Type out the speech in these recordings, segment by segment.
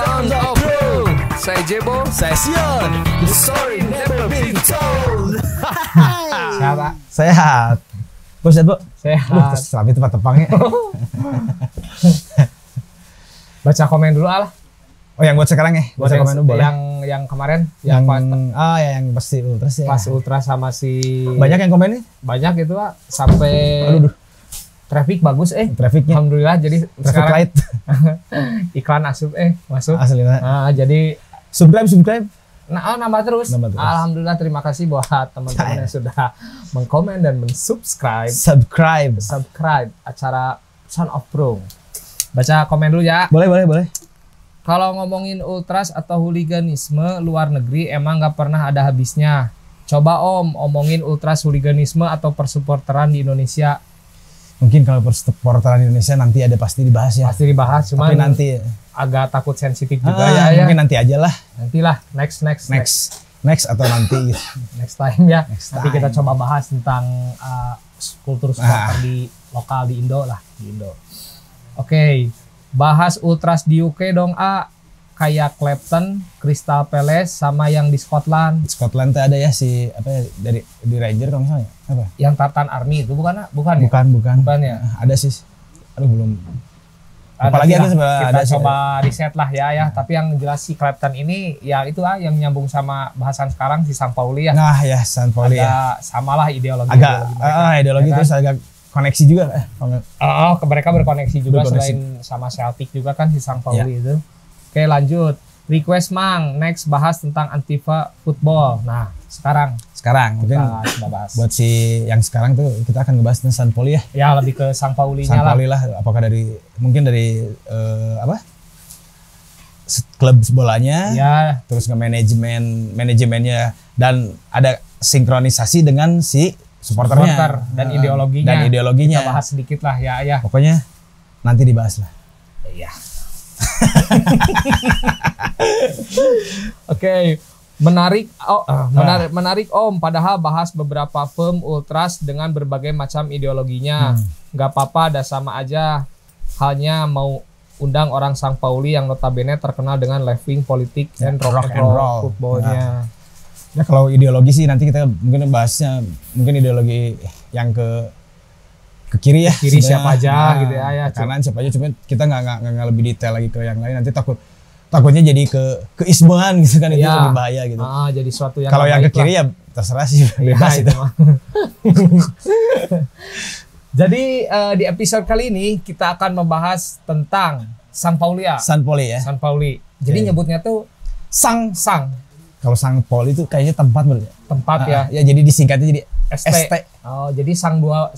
Sound of Bro. Saya Jebo. Saya Sion. The story never been told. Siapa? Sehat. Bos, sehat, Bu? Sehat. Tapi tempat tepangnya. Baca komen dulu lah. Oh, yang buat sekarang ya? Buat Baca komen dulu boleh. yang kemarin Yang pas, yang pasti Ultras ya. pas Ultra sama si Banyak yang komen nih? banyak itu Pak. Sampai Aduh. traffic bagus Trafiknya. alhamdulillah jadi Traffic sekarang light. iklan asup masuk. Aslinya. Nah, jadi Subscribe. nambah terus. Nambah terus. Alhamdulillah, terima kasih buat teman-teman yang sudah mengkomen dan mensubscribe Subscribe. acara Sound of Pro. Baca komen dulu ya. Boleh. Kalau ngomongin ultras atau hooliganisme luar negeri emang nggak pernah ada habisnya. Coba Om omongin ultras hooliganisme atau persupporteran di Indonesia. Mungkin kalau persupporteran Indonesia nanti ada pasti dibahas ya. Pasti dibahas, cuman Tapi nanti agak takut sensitif juga ya. mungkin nanti aja lah. Nantilah Next atau nanti gitu. next time ya. Next Nanti time. kita coba bahas tentang kultur supporter di lokal di Indo lah, di Indo. Oke, bahas ultras di UK dong kayak Clapton, Crystal Palace sama yang di Scotland. Scotland tuh ada ya si apa ya dari di Ranger kalau misalnya apa? Yang Tartan Army itu bukan ya? Bukan. Bukan ya? Ada sih. Aduh belum. Ada Apalagi sih ada lah. sebenarnya, Kita ada sih. coba riset lah ya. Tapi yang jelas si Clapton ini ya itu yang nyambung sama bahasan sekarang si Sang Pauli ya. Nah ya San Pauli ya. Ada samalah ideologi Agak mereka. ideologi Ya kan? terus agak koneksi juga. Mereka berkoneksi juga Berkoneksi. selain sama Celtic juga kan si Sang Pauli itu. Oke, lanjut. Request Mang, next bahas tentang Antifa football. Nah, sekarang Mungkin kita coba bahas. buat si yang sekarang tuh kita akan ngebahas tentang San Pauli ya. Ya lebih ke Sang Paulinya San lah. Pauli lah. Apakah mungkin dari klub bolanya, Ya, terus ke manajemennya dan ada sinkronisasi dengan si supporternya supporter dan ideologinya. Kita Kita bahas sedikit lah ya. Pokoknya nanti dibahas lah. Iya. Oke, menarik Om. Padahal bahas beberapa firm ultras dengan berbagai macam ideologinya. Nggak apa-apa, dah sama aja. Halnya mau undang orang Sang Pauli yang notabene terkenal dengan left-wing politik and rock and roll footballnya. Ya kalau ideologi sih nanti kita mungkin bahasnya mungkin ideologi yang ke kiri ya. Kiri sebenarnya. siapa aja gitu ya. Kanan siapa aja, cuma kita nggak lebih detail lagi ke yang lain, nanti takutnya jadi ke ismuan gitu kan, itu Ya. lebih bahaya gitu. Jadi suatu yang Kalau yang ke baik kiri lah. ya terserah sih, Ya, bebas itu. mah. Jadi di episode kali ini kita akan membahas tentang Sang Pauli ya. San Pauli ya. San Pauli. Jadi Oke. nyebutnya tuh Sang. Kalau Sang Pauli itu kayaknya tempat berarti. tempat ya. Ya jadi disingkatnya jadi ST. Oh, jadi Sang 12,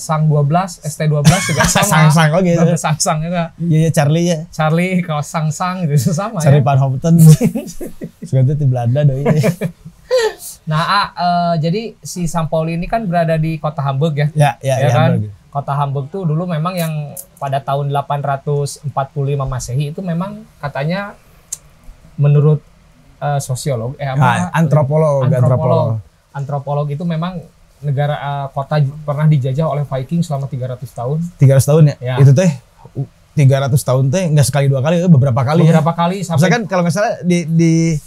ST12 juga sama. Sang oh gitu. Sang juga. Iya Charlie ya. Charlie kalau Sang gitu sama Charlie ya. Van Houten. Sekarang di Belanda doi. Nah, jadi si Sang Pauli ini kan berada di kota Hamburg ya. Ya kan? Hamburg. Kota Hamburg tuh dulu memang yang pada tahun 845 Masehi itu memang katanya menurut sosiolog antropolog itu memang negara kota pernah dijajah oleh Viking selama 300 tahun. 300 tahun ya. Ya. Itu teh 300 tahun teh nggak sekali dua kali, beberapa kali ya. Beberapa kali sampai Misalkan kalau nggak salah di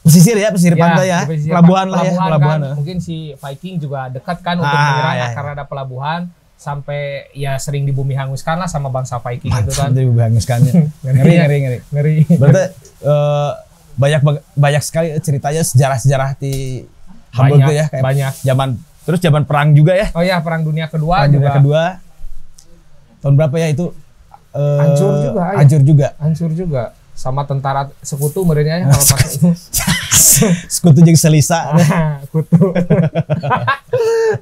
pesisir pantai ya, di pesisir pelabuhan lah ya, kan. pelabuhan. Mungkin si Viking juga dekat kan untuk menyerang karena ada pelabuhan, sampai ya sering dibumi hanguskan lah sama bangsa Viking itu kan. Itu dibanguskannya. Ngeri. Berarti banyak sekali ceritanya, sejarah di Hamburg tuh ya, kayak banyak. Zaman perang juga ya. Oh ya, Perang Dunia Kedua Perang juga. Dunia Kedua. Tahun berapa ya itu? Hancur juga. Ya. Hancur juga. Sama tentara sekutu merenya ya kalau pas itu. Sekutu jeung Selisa. Kutu.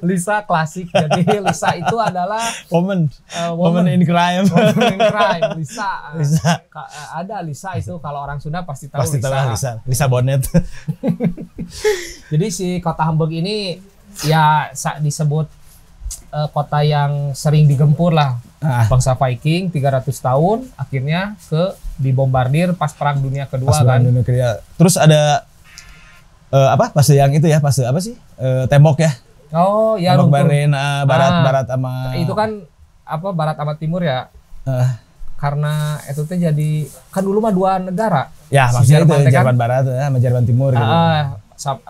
Lisa klasik. Jadi Lisa itu adalah Woman in crime. woman in crime. Lisa. Ada Lisa itu kalau orang Sunda pasti tahu Pasti tahu Lisa. lah Lisa Bonet. Jadi si kota Hamburg ini ya disebut kota yang sering digempur lah bangsa Viking 300 tahun, akhirnya dibombardir pas Perang Dunia Kedua Pas kan. Perang Dunia Kedua. Terus ada fase yang itu ya, fase apa sih? Tembok ya. Oh ya, Tembok runtuh. Berlin barat sama Itu kan barat sama timur ya. karena itu teh jadi kan dulu mah 2 negara. Ya, Si maksudnya itu Jerman teh kan, Jerman Barat ya, sama Jerman Timur gitu.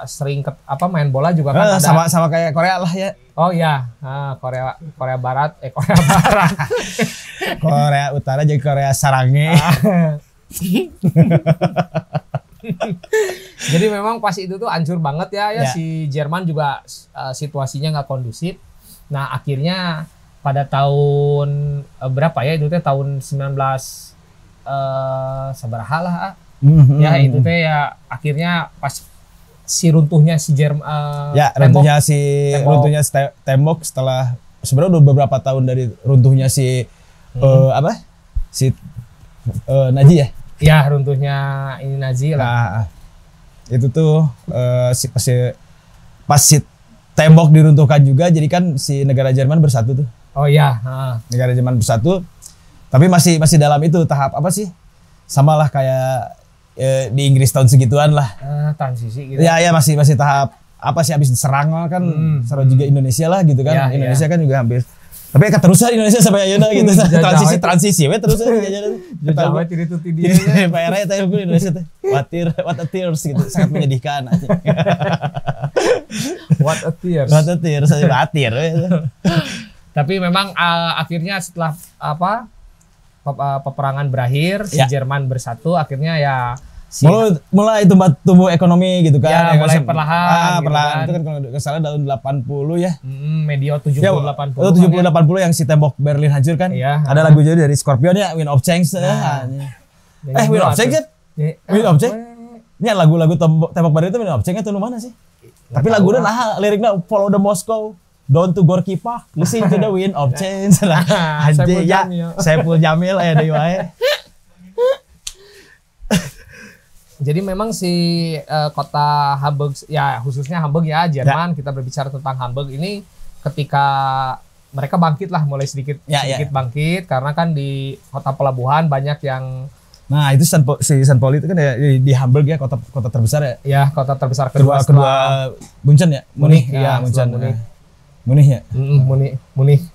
sering main bola juga kan ada. Sama kayak Korea lah ya. Oh iya, Korea Barat, Korea Barat. Korea Utara jadi Korea Sarange. Jadi memang pas itu tuh hancur banget ya Ya. si Jerman juga situasinya nggak kondusif. Nah akhirnya pada tahun berapa ya itu teh tahun 19 sabaraha lah ya itu teh ya akhirnya pas si runtuhnya si Jerman Ya, runtuhnya tembok setelah sebenarnya udah beberapa tahun dari runtuhnya si Nazi ya. Ya runtuhnya ini Nazi lah. Nah, itu tuh pas si tembok diruntuhkan juga, jadi kan si negara Jerman bersatu tuh. Oh iya. Negara Jerman bersatu, tapi masih dalam itu tahap apa sih? Sama lah kayak di Inggris tahun segituan lah. Transisi gitu. Ya masih tahap apa sih, habis diserang kan serang juga Indonesia lah gitu kan. Ya, Indonesia kan juga hampir. Tapi keterusan Indonesia sampai ayeuna gitu. transisi we terus aja. Jajah itu dia. Pak Era eta Indonesia teh. What a tears gitu. Sangat menyedihkan aja. What a tears. What a tears saya batir. Tapi memang akhirnya setelah peperangan berakhir, si Ya. Jerman bersatu, akhirnya ya mulai tumbuh ekonomi gitu kan. Ya, mulai perlahan gitu perlahan. kan. Itu kan kalau nggak salah tahun 80 ya. Medio 70 Ya, 80. 70-80 yang si tembok Berlin hancur kan. Iya. Ada lagu jadi dari Scorpion ya, Wind of Change. Wind of Change kan? Wind of Change? Ini lagu-lagu tembok Berlin itu Wind of Change atau mana sih? Tapi lagunya nah liriknya Follow the Moscow, Down to Gorky Park, Listen to the Wind of Change. Anjir ya, Saiful Jamil ya deui wae. Jadi memang si kota Hamburg ya khususnya Hamburg ya Jerman, kita berbicara tentang Hamburg ini ketika mereka bangkit lah, mulai sedikit bangkit karena kan di kota pelabuhan banyak yang Nah, itu San Pauli itu kan ya di Hamburg ya, kota terbesar ya. ya kota terbesar Kedua Munchen ya. Munich ya, Munchen. Munich ya. Munich.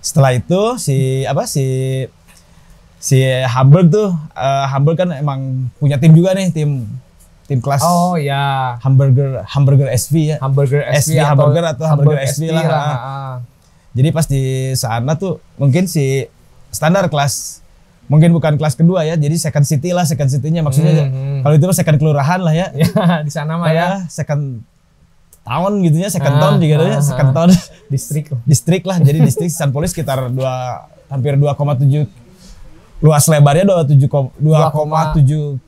Setelah itu si Hamburg tuh Hamburg kan emang punya tim juga nih, tim kelas. Oh ya. Hamburger SV ya. Hamburger SV atau Hamburger SV lah. Jadi pas di sana tuh mungkin si standar kelas, mungkin bukan kelas kedua ya, jadi second city-nya maksudnya. Kalau itu mah second kelurahan lah ya. Ya, di sana mah ya. Second town gitu ya, second town juga ya, second town. Distrik lah, jadi distrik San Pauli sekitar hampir 2,7 luas lebarnya 2,7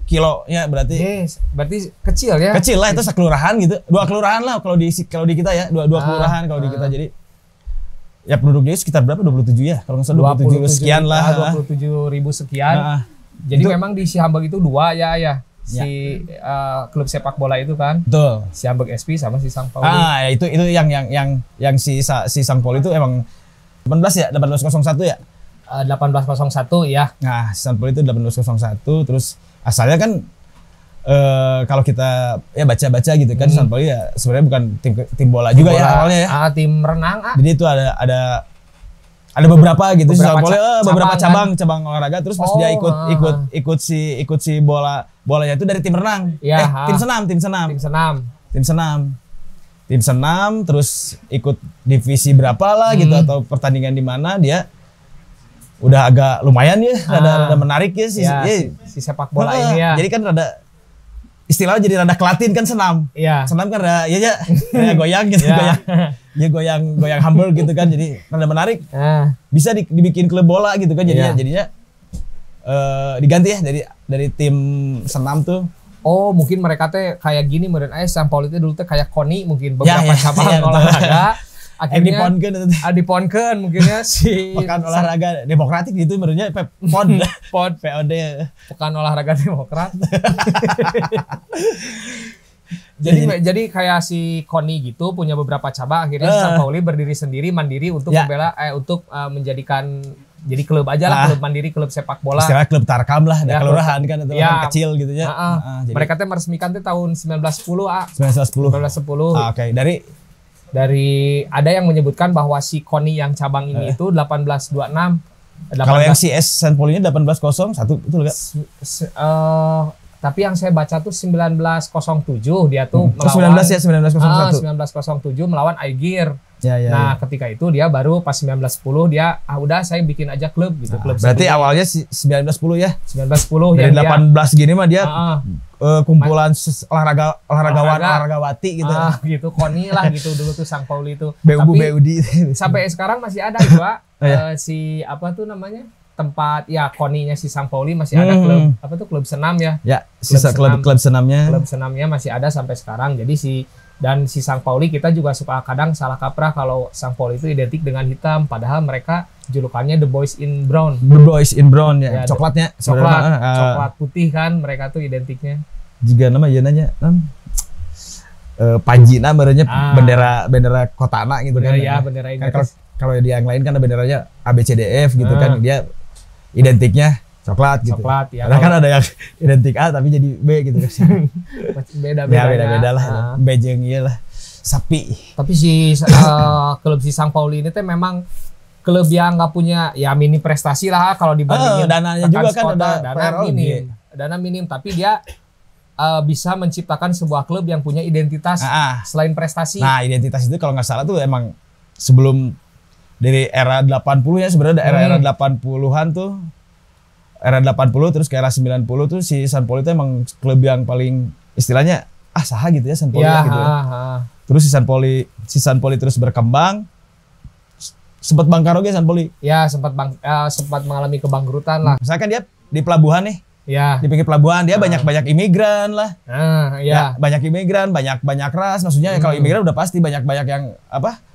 kilo ya berarti. Yes, berarti kecil ya. Kecil lah itu sekelurahan gitu. 2 kelurahan lah kalau di kita ya, 2 kelurahan kalau di kita. Jadi ya penduduknya sekitar berapa? 27 ya. Kalau nggak salah 27 sekian lah. 27.000 sekian. Jadi itu, memang di si Hamburg itu 2 ya. Si klub sepak bola itu kan. Betul. Si Hamburg SV sama si St. Pauli. Ya itu yang si St. Pauli itu emang 18 ya, 1801 ya. 1801 ya. Nah, St. Pauli itu 1801, terus asalnya kan kalau kita ya baca-baca gitu kan, St. Pauli ya sebenarnya bukan tim bola juga ya awalnya ya. Tim renang. Jadi itu ada beberapa gitu St. Pauli beberapa cabang olahraga, terus pas dia ikut si bolanya itu dari tim renang. Ya, Tim senam terus ikut divisi berapa lah gitu atau pertandingan di mana dia udah agak lumayan ya, rada menarik ya si sepak bola ini ya. Jadi kan rada istilahnya jadi rada kelatin kan senam. Iya. Senam kan rada kayak goyang gitu, goyang Hamburg gitu kan, jadi rada menarik. Bisa dibikin klub bola gitu kan, jadinya diganti ya dari tim senam tuh. Oh, mungkin mereka teh kayak gini meureun St. Pauli teh dulu teh kayak KONI mungkin beberapa cabang olahraga. Akhirnya diponkeun mungkin ya si Pekan Olahraga Demokratik gitu menurutnya POD Pekan Olahraga Demokrat. jadi kayak si KONI gitu punya beberapa cabang, akhirnya St. Pauli berdiri sendiri mandiri untuk membela menjadikan jadi klub aja lah, klub mandiri, klub sepak bola. Istilah klub Tarkam lah, ada kelurahan kan atau kecil gitu ya. Mereka teh meresmikan teh tahun 1910 Oke, dari ada yang menyebutkan bahwa si KONI yang cabang ini itu 1826 Kalau yang si S St. Pauli ini 18-0 satu betul enggak? Tapi yang saya baca tuh 1907 dia tuh melawan 19 ya 1901. 1907 melawan Aigir. Ya. Ketika itu dia baru pas 1910 dia udah saya bikin aja klub gitu, klub. Berarti awalnya 1910 ya. 1910 dari 18 gini mah dia kumpulan olahragawati gitu. Gitu Koni lah gitu dulu tuh Sang Pauli itu. Beudi. Sampai sekarang masih ada juga si apa tuh namanya? Tempat ya Koninya si Sang Pauli masih ada klub apa tuh klub senam ya. Ya, sisa klub senamnya. Klub senamnya masih ada sampai sekarang. Jadi si Sang Pauli kita juga suka kadang salah kaprah kalau Sang Pauli itu identik dengan hitam padahal mereka julukannya The Boys in Brown. The Boys in Brown ya. Coklatnya coklat putih kan mereka tuh identiknya. Juga nama ya nanya Panji namanya bendera kotana gitu kan. Iya, bendera ini. Kalau di yang lain kan benderanya ABCDF gitu kan. Dia identiknya coklat gitu. Coklat ya. Karena kan ada yang identik A tapi jadi B gitu kan. Beda-beda lah. B jeung ieu lah. Sapi. Tapi klub si Sang Pauli ini teh memang klub yang nggak punya ya mini prestasi lah kalau dibandingin dananya juga kan ada dana minim tapi dia bisa menciptakan sebuah klub yang punya identitas selain prestasi. Nah, identitas itu kalau nggak salah tuh emang sebelum dari era 80 ya sebenarnya era 80-an tuh. Era 80 terus ke era 90 tuh si San Pauli itu emang klub yang paling istilahnya saha gitu ya San Pauli gitu. Terus si San Pauli terus berkembang. Sempat bangkrut ya San Pauli. Ya, sempat mengalami kebangkrutan lah. Misalkan dia di pelabuhan nih. Ya. Di pinggir pelabuhan dia banyak imigran lah. Ya, banyak imigran, banyak ras. Maksudnya kalau imigran udah pasti banyak yang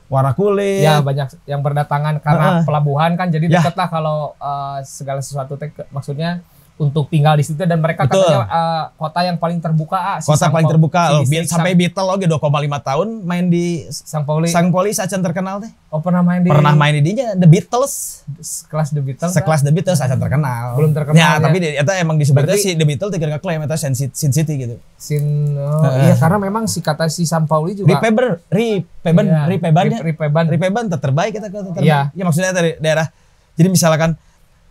warna kulit. Ya, banyak yang berdatangan karena pelabuhan kan jadi dekat lah kalau segala sesuatu maksudnya untuk tinggal di situ dan mereka katanya kota yang paling terbuka kota paling terbuka sampai Beatles 2,5 tahun main di Sang Pauli acan terkenal teh. Pernah main di dinya The Beatles. Sekelas The Beatles acan terkenal. Belum terkenal. Ya, tapi eta emang disebutnya si The Beatles teu ngeklaim eta Sin City gitu. Iya karena memang kata si Sang Pauli juga Ripeban terbaik eta terbaik. Ya maksudnya dari daerah. Jadi misalkan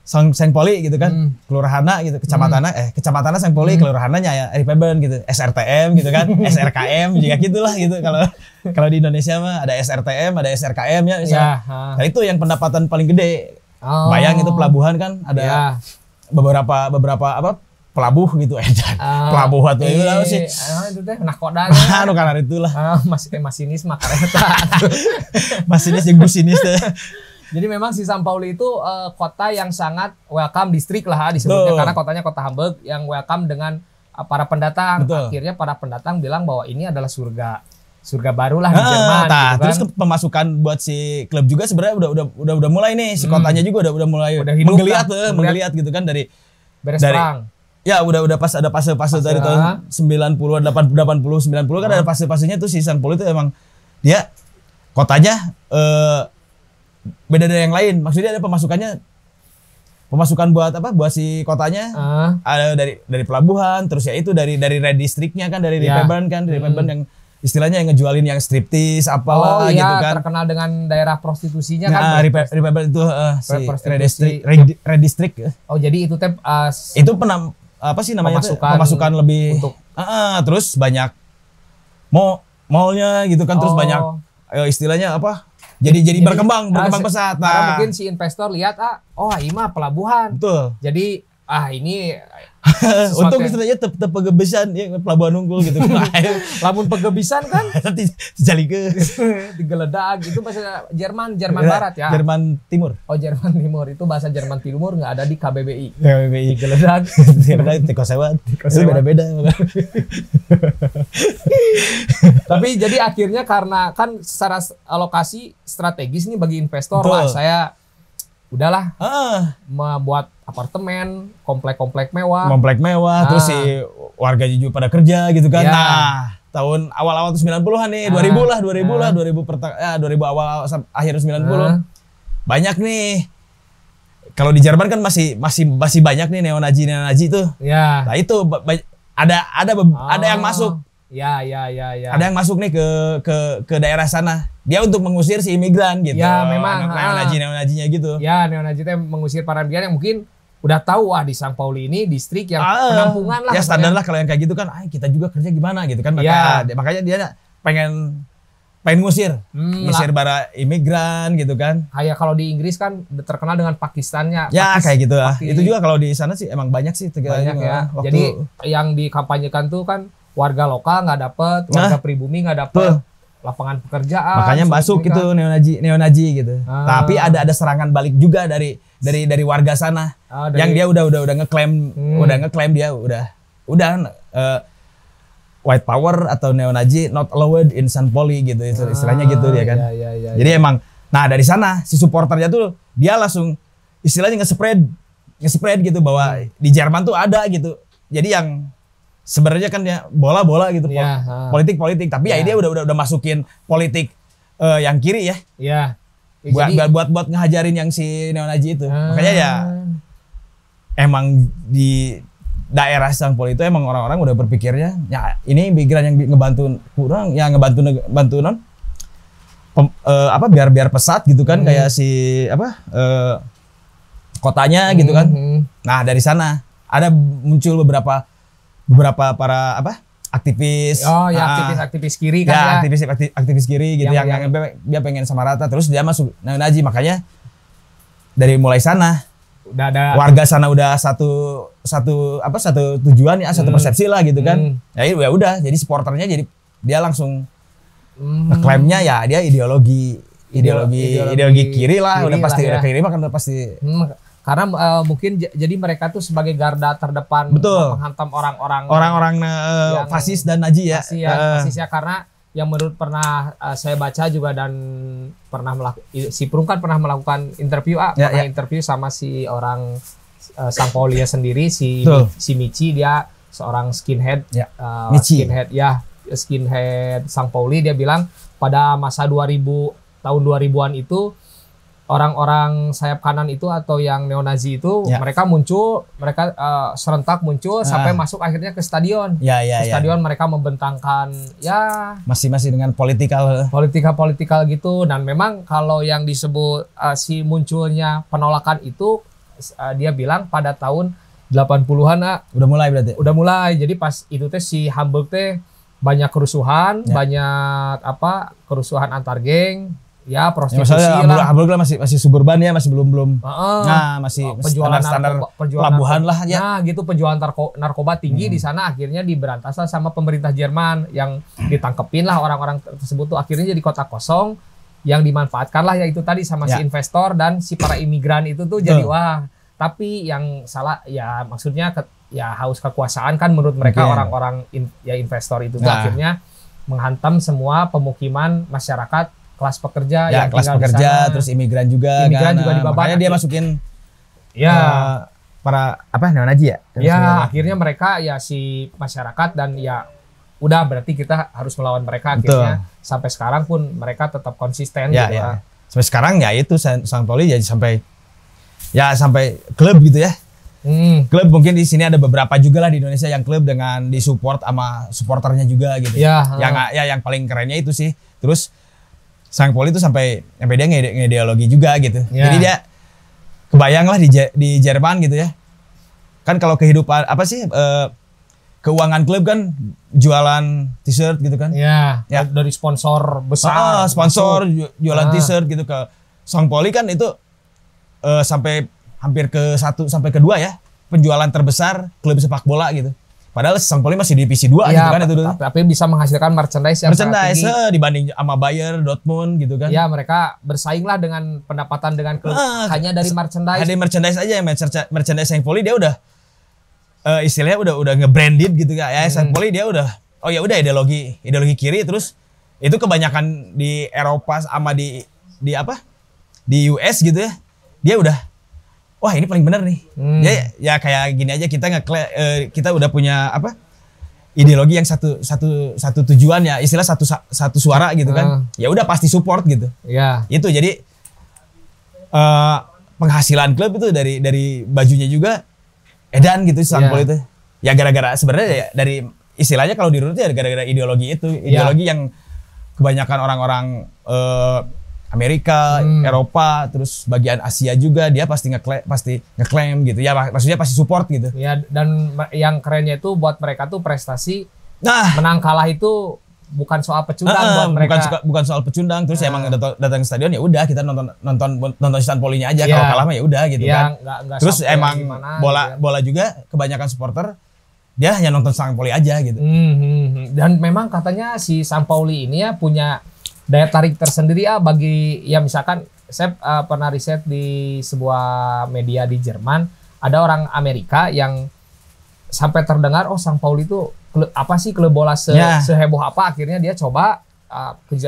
Sang Pauli gitu kan, kelurahanna gitu, kecamatannya Sang Pauli, kelurahannya ya Ripeban gitu, SRTM gitu kan, SRKM juga gitulah gitu. Kalau di Indonesia mah ada SRTM, ada SRKM ya misalnya. Nah itu yang pendapatan paling gede. Bayang itu pelabuhan kan ada beberapa pelabuh gitu pelabuh atau itu lah sih. Itu teh nahkodanya. Karena itulah. Masinis mah kareta. Masinis jeung businis teh. Jadi memang si Sang Pauli itu kota yang sangat welcome district lah disebutnya. Karena kotanya kota Hamburg yang welcome dengan para pendatang. Betul. Akhirnya para pendatang bilang bahwa ini adalah surga baru lah di Jerman gitu kan. Terus pemasukan buat si klub juga sebenarnya udah mulai nih, si kotanya juga udah mulai menggeliat gitu kan dari beres perang. Ya udah pas ada fase dari tahun 90 80 90 kan ada fase-fasenya tuh si Sang Pauli itu emang dia kotanya beda dari yang lain. Maksudnya ada pemasukan buat si kotanya ada dari pelabuhan, terus ya itu dari red districtnya kan, dari Ripeban kan, Ripeban yang istilahnya yang ngejualin yang striptease apalah gitu kan. Terkenal dengan daerah prostitusinya kan. Ripeban itu si red district. Oh jadi itu itu namanya pemasukan lebih untuk terus banyak mallnya gitu kan, terus banyak istilahnya jadi berkembang pesat. Nah, mungkin si investor lihat ini mah pelabuhan. Betul. Jadi ini untuk istilahnya pegebesan ya, pelabuhan unggul gitu. Lamun pegebesan kan jalike digeledag itu bahasa Jerman Barat ya. Jerman Timur. Oh, Jerman Timur itu bahasa Jerman Timur enggak ada di KBBI. Digeledag teko sewat. Itu beda-beda. Tapi jadi akhirnya karena kan secara alokasi strategis nih bagi investor lah, saya udahlah membuat apartemen, komplek mewah, terus si warga juga pada kerja gitu kan. Nah, tahun awal-awal 90-an nih, 2000 awal akhir 90. Banyak nih. Kalau di Jerman kan masih banyak nih neonazi itu. Ya. Nah, itu ada yang masuk. Ya. Ada yang masuk nih ke daerah sana. Dia untuk mengusir si imigran gitu. Ya, memang. Neonazinya gitu. Ya, neonazi itu mengusir para imigran yang mungkin udah tahu di Sang Pauli ini distrik yang penampungan lah. Ya standar lah kalau yang kayak gitu kan, kita juga kerja gimana gitu kan. Makanya dia pengen ngusir para imigran gitu kan. Kayak kalau di Inggris kan terkenal dengan Pakistannya. Ya kayak gitu lah. Itu juga kalau di sana sih emang banyak sih. Banyak ya. Jadi yang dikampanyekan tuh kan warga lokal nggak dapet, warga pribumi nggak dapet lapangan pekerjaan. Makanya masuk gitu neonazi gitu. Tapi ada serangan balik juga dari warga sana yang dia udah ngeklaim dia udah white power atau neonazi not allowed in San Pauli gitu istilahnya gitu dia kan. Jadi emang dari sana si supporternya tuh dia langsung istilahnya nge-spread gitu bahwa di Jerman tuh ada gitu. Jadi yang sebenarnya kan ya bola gitu politik tapi ya dia udah masukin politik yang kiri ya. Iya. Buat ngehajarin yang si neonazi itu. Makanya ya emang di daerah Sang Pauli itu emang orang-orang udah berpikirnya ya ini imigran yang ngebantu biar pesat gitu kan kayak si kotanya gitu kan. Nah, dari sana ada muncul beberapa para aktivis. Aktivis kiri kan ya. Aktivis kiri gitu yang dia pengen sama rata terus dia masuk neonazi. Makanya dari mulai sana udah ada warga sana udah satu tujuan ya, satu persepsi lah gitu kan. Ya udah jadi supporternya jadi dia langsung ngeklaimnya ya dia ideologi kiri lah udah pasti ya. Kiri kan udah pasti. Karena mungkin jadi mereka tuh sebagai garda terdepan menghantam orang-orang fasis dan nazi ya. Fasis ya karena yang menurut pernah saya baca juga dan pernah si Prung kan pernah melakukan interview interview sama si orang Sang Pauli tahun si Michi, dia seorang skinhead skinhead Sang Pauli. Dia bilang pada masa tahun 2000-an itu orang-orang sayap kanan itu atau yang neonazi itu mereka serentak muncul sampai masuk akhirnya ke stadion. Stadion mereka membentangkan masih dengan politikal gitu. Dan memang kalau yang disebut si munculnya penolakan itu dia bilang pada tahun 80-an udah mulai berarti. Udah mulai. Jadi pas itu teh si Hamburg teh banyak kerusuhan, banyak kerusuhan antar geng. Ya prostitusi lah. Hamburg masih suburban ya, masih belum. Masih penjualan standar pelabuhan lah ya. Nah, gitu penjualan narkoba tinggi di sana akhirnya diberantas lah sama pemerintah Jerman yang ditangkepin lah orang-orang tersebut tuh akhirnya jadi kota kosong yang dimanfaatkan lah ya itu tadi sama si investor dan si para imigran itu tuh jadi tapi yang salah ya maksudnya haus kekuasaan kan menurut mereka orang-orang investor itu tuh akhirnya menghantam semua pemukiman masyarakat kelas pekerja yang kelas pekerja terus imigran juga dibabat. Makanya dia masukin para neonazi ya. Akhirnya mereka si masyarakat dan udah berarti kita harus melawan mereka akhirnya. Sampai sekarang pun mereka tetap konsisten gitu. Sampai sekarang itu Sang Pauli jadi sampai klub gitu ya. Klub mungkin di sini ada beberapa juga lah di Indonesia yang klub dengan disupport sama supporternya juga gitu. Yang paling kerennya itu sih. Terus Sang Pauli itu sampai dia ngideologi juga gitu. Jadi dia kebayang lah di Jerman gitu ya. Kan kalau kehidupan keuangan klub kan jualan t-shirt gitu kan. Dari sponsor besar. Jualan t-shirt gitu ke Sang Pauli kan itu sampai hampir ke 1 sampai ke 2 ya penjualan terbesar klub sepak bola gitu. Padahal Sang Pauli masih divisi 2 gitu kan itu. Tapi bisa menghasilkan merchandise yang sangat tinggi dibanding sama Bayer, Dortmund gitu kan. Ya mereka bersaing lah dengan pendapatan dengan klub hanya dari merchandise. Ada merchandise aja yang merchandise Sang Pauli dia udah istilahnya udah nge-branded gitu ya. Sang Pauli dia udah ideologi kiri terus itu kebanyakan di Eropa sama di US gitu ya. Dia udah wah ini paling benar nih. Ya kayak gini aja kita udah punya ideologi yang satu tujuan ya, istilah satu suara gitu kan. Ya udah pasti support gitu. Itu jadi penghasilan klub itu dari bajunya juga edan gitu Sang Pauli itu. Ya gara-gara sebenarnya ya dari istilahnya kalau dirunut ya gara-gara ideologi itu, ideologi yang kebanyakan orang-orang Amerika, Eropa, terus bagian Asia juga dia pasti ngeklaim gitu ya, maksudnya pasti support gitu. Ya, dan yang kerennya itu buat mereka tuh prestasi. Menang kalah itu bukan soal pecundang buat mereka. Bukan soal pecundang, terus emang datang ke stadion ya udah kita nonton Stan Polinya aja, kalau kalah mah ya udah gitu kan. Nggak terus emang gimana, bola juga kebanyakan supporter dia hanya nonton Stan Poli aja gitu. Dan memang katanya si Sampaoli ini ya punya daya tarik tersendiri bagi ya misalkan saya pernah riset di sebuah media di Jerman, ada orang Amerika yang sampai terdengar Sampaoli itu apa sih klub bola seheboh apa, akhirnya dia coba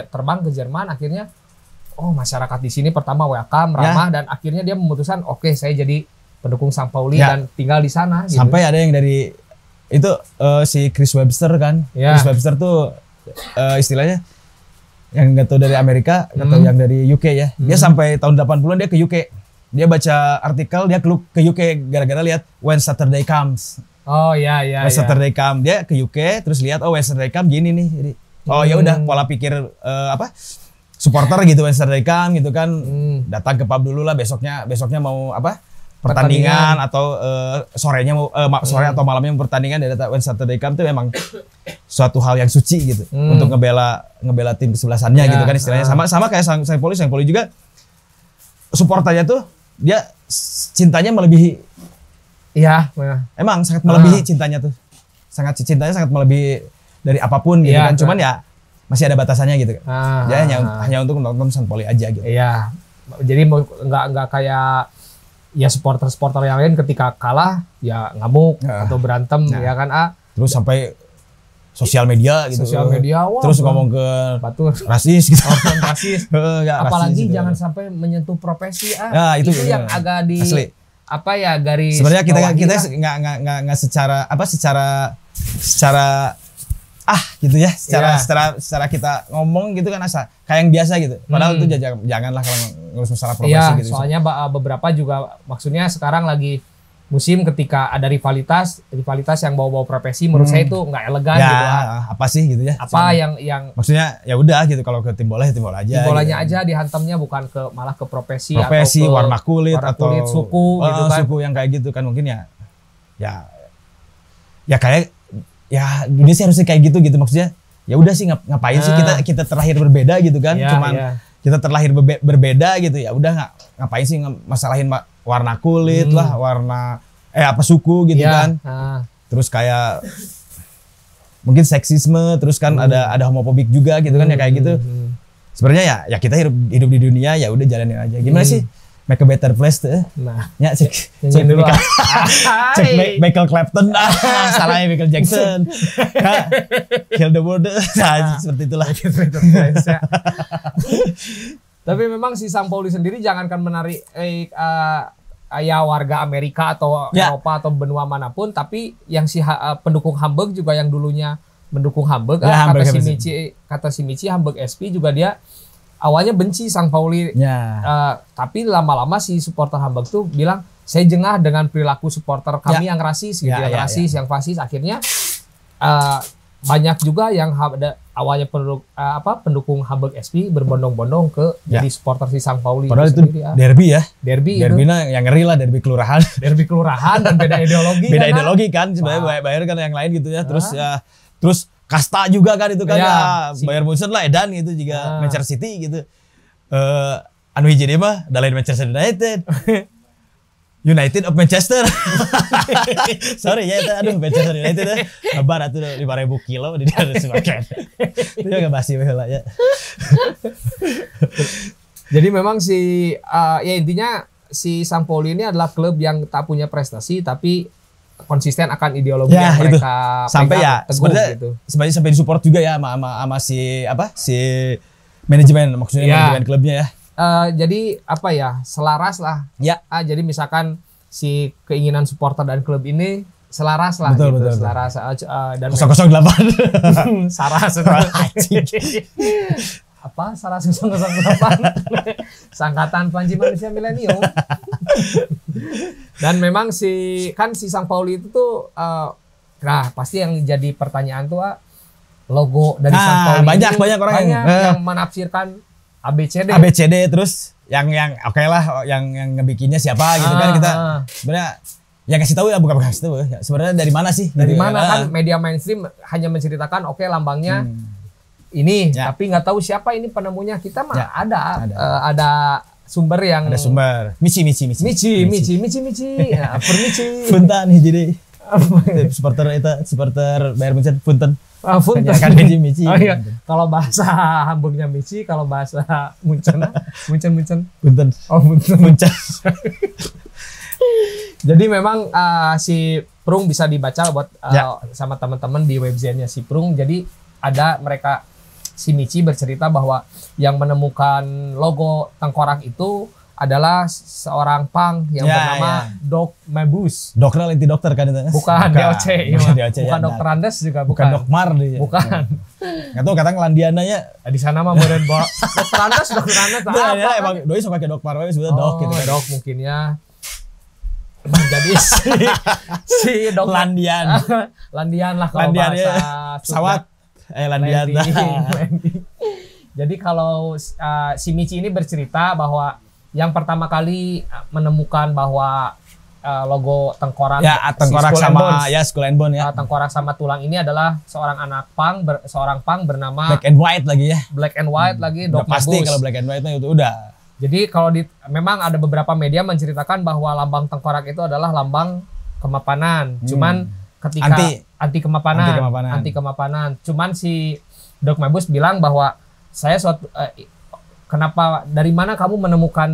terbang ke Jerman, akhirnya masyarakat di sini pertama welcome, ramah, dan akhirnya dia memutuskan oke, saya jadi pendukung Sampaoli dan tinggal di sana gitu. Sampai ada yang dari itu si Chris Webster kan. Chris Webster tuh istilahnya yang nggak tahu dari Amerika atau yang dari UK ya. Dia sampai tahun 80-an dia ke UK. Dia baca artikel, dia ke UK gara-gara lihat When Saturday Comes. When Saturday Comes, dia ke UK terus lihat When Saturday Comes gini nih. Jadi ya udah pola pikir supporter gitu When Saturday Comes gitu kan. Datang ke pub dulu lah, besoknya mau pertandingan atau sorenya sore atau malamnya pertandingan, dari When Saturday Comes itu memang suatu hal yang suci gitu untuk ngebela tim kesebelasannya gitu kan istilahnya. Sama kayak Sampaoli juga supporternya tuh dia cintanya melebihi. Emang sangat melebihi cintanya tuh. Cintanya sangat melebihi dari apapun gitu kan. Cuman ya masih ada batasannya gitu kan. Dia hanya untuk nonton Sampaoli aja gitu. Iya. Jadi nggak kayak ya supporter yang lain ketika kalah ya ngamuk atau berantem ya kan terus sampai sosial media gitu. Terus ngomong ke rasis gitu. Rasis. Apalagi rasis, jangan sampai menyentuh profesi itu yang agak di asli. Apa ya garis. Sebenarnya kita nggak secara gitu ya, secara kita ngomong gitu kan kayak yang biasa gitu. Padahal itu janganlah kalau ngurus masalah profesi gitu. Soalnya beberapa juga maksudnya sekarang lagi musim ketika ada rivalitas yang bawa-bawa profesi, menurut saya itu nggak elegan gitu. Apa sih gitu ya? Apa yang maksudnya ya udah gitu, kalau ke tim bola ya tim bola aja. Tim bolanya gitu. Aja dihantamnya bukan malah ke profesi atau ke warna kulit atau suku gitu kan. Suku yang kayak gitu kan mungkin ya kayak ya dunia sih harusnya kayak gitu maksudnya. Ya udah sih ngapain sih kita terlahir berbeda gitu kan. Kita terlahir berbeda gitu, ya udah ngapain sih masalahin warna kulit lah, warna suku gitu kan. Terus kayak mungkin seksisme, terus kan ada homofobik juga gitu kan ya kayak gitu. Sebenarnya ya kita hidup di dunia ya udah jalanin aja. Gimana sih? Make a better place tuh. Cek dulu. Cek Michael Clapton. Salahnya Michael Jackson. Kill the world. Seperti itulah. Tapi memang si Sampaoli sendiri jangankan menarik warga Amerika atau Eropa atau benua manapun, tapi yang si pendukung Hamburg juga yang dulunya mendukung Hamburg, kata si Michi Hamburg SP juga dia awalnya benci Sampaoli, tapi lama-lama si supporter Hamburg tuh bilang saya jengah dengan perilaku supporter kami yang rasis gitu, yang fasis. Akhirnya banyak juga yang awalnya pendukung Hamburg SP berbondong-bondong ke jadi supporter si Sampaoli. Padahal itu derby ya. Derby yang ngeri lah, derby kelurahan. Derby kelurahan dan beda ideologi. Beda ideologi kan, sebenarnya Bayern kan yang lain gitu ya. Terus kasta juga kan itu kan Bayern Munchen lah edan gitu juga Manchester City gitu. Anu hiji deui mah da lain Manchester United. United of Manchester. Sorry ya, Manchester United kabar atuh 5.000 kilo di daerah Semaken. Itu enggak basi baheula ya. Jadi memang ya intinya si Sampaoli ini adalah klub yang tak punya prestasi tapi konsisten akan ideologi yang mereka sampai sebenarnya gitu. Sebenarnya sampai disupport juga ya sama si manajemen, maksudnya manajemen klubnya ya. Jadi selaras lah. Jadi misalkan si keinginan supporter dan klub ini selaras lah. Betul. Selaras dan 008. Saras Saras 008. Sangkatan Panji Manusia Milenium. Dan memang si Sampaoli itu tuh Nah, pasti yang jadi pertanyaan tuh logo dari Sampaoli banyak orang yang menafsirkan ABCD. ABCD terus yang oke lah yang ngebikinnya siapa gitu kan kita sebenarnya ya kasih tahu ya bukan kasih tahu ya. Sebenarnya dari mana sih? Dari mana kan media mainstream hanya menceritakan oke lambangnya ini, tapi nggak tahu siapa ini penemunya. Kita mah ada sumber yang ada sumber. Michi. Ya, permichi. Punten jadi supporter Bayern Munchen punten. Punten. Kan gaji Michi. Oh iya. Kalau bahasa Hamburgnya Michi, kalau bahasa Munchen punten. Oh, Munchen. Jadi memang si Prung bisa dibaca buat sama teman-teman di websitenya si Prung. Jadi ada si Michi bercerita bahwa yang menemukan logo tengkorak itu adalah seorang punk yang bernama Doc Mabuse. Dokter inti dokter kan itu? Bukan DOC, bukan Dokter Andes juga bukan. Dokmar dia. Bukan. Nggak tahu kadang Landiananya di sana mah modern Dokter Andes apa? Ya, emang doi suka pakai Dokmar we sudah Dok gitu kan. Dok mungkin ya. Jadi si Dok Landian lah kalau bahasa pesawat. Landing. Jadi kalau si Michi ini bercerita bahwa yang pertama kali menemukan bahwa logo tengkorak sama Skull and Bone ya. Tengkorak sama tulang ini adalah seorang punk bernama Black and White lagi Doc Mabuse. Pasti kalau Black and White itu udah. Jadi kalau memang ada beberapa media menceritakan bahwa lambang tengkorak itu adalah lambang kemapanan. Cuman ketika anti kemapanan. Cuman si Doc Mabuse bilang bahwa saya kenapa dari mana kamu menemukan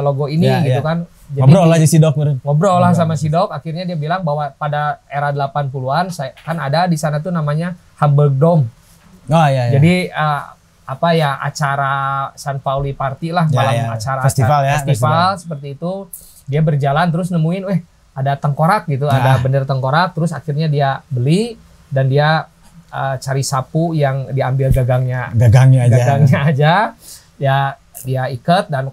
logo ini gitu kan. Jadi ngobrol aja si Doc ngobrol lah sama si Doc, akhirnya dia bilang bahwa pada era 80-an kan ada di sana tuh namanya Hamburg Dome. Oh iya. Jadi acara Sampaoli Party lah, acara festival seperti itu. Dia berjalan terus nemuin ada tengkorak gitu, ada bendera tengkorak, terus akhirnya dia beli dan dia cari sapu yang diambil gagangnya aja. Ya dia ikat dan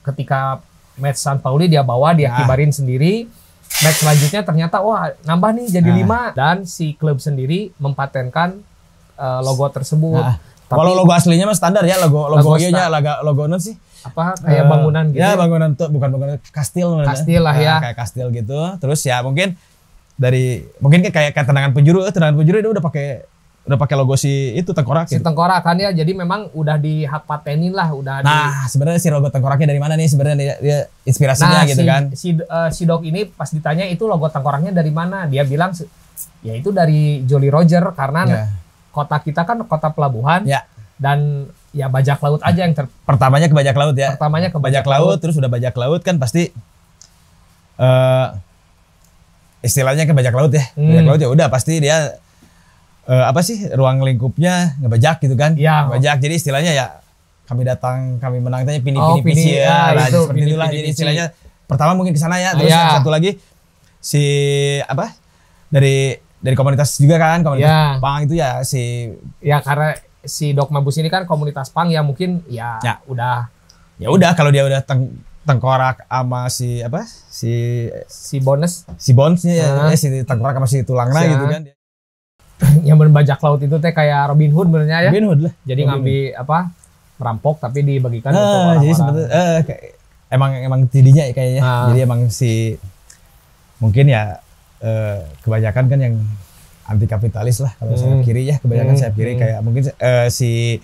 ketika match Sampaoli dia bawa, dia kibarin sendiri. Match selanjutnya ternyata nambah nih jadi 5 dan si klub sendiri mempatenkan logo tersebut. Kalau logo aslinya mah standar ya, logo non sih. Apa kayak bangunan gitu? Ya bangunan tuh bukan bangunan kastil lah ya. Kayak kastil gitu. Terus ya mungkin kayak tendangan penjuru itu udah pakai logo si itu tengkorak. Si tengkorak kan ya. Jadi memang udah di hak patenin lah, sebenarnya si logo tengkoraknya dari mana nih sebenarnya dia inspirasinya gitu kan. Si Doc ini pas ditanya itu logo tengkoraknya dari mana? Dia bilang ya itu dari Jolly Roger karena kota kita kan kota pelabuhan. Ya. Dan ya bajak laut aja yang pertamanya ke bajak laut ya. Pertamanya ke bajak laut, terus udah bajak laut kan pasti istilahnya ke bajak laut ya. Bajak laut ya udah pasti dia ruang lingkupnya ngebajak gitu kan. Ya. Ngebajak jadi istilahnya ya kami menang tanya pini ya. Seperti itulah jadi istilahnya pertama mungkin ke sana ya. Terus yang satu lagi dari komunitas juga kan, komunitas punk itu ya karena si Doc Mabuse ini kan komunitas punk ya mungkin udah kalau dia udah tengkorak sama si Bonesnya si tengkorak sama si tulangna gitu kan. Yang berbajak laut itu kayak Robin Hood sebenarnya ya. Robin Hood lah. Jadi ngambil merampok tapi dibagikan untuk orang-orang. Jadi sebetulnya emang tidinya kayaknya. Jadi emang mungkin ya kebanyakan kan yang anti kapitalis lah kalau sayap kiri ya, kebanyakan sayap kiri kayak mungkin si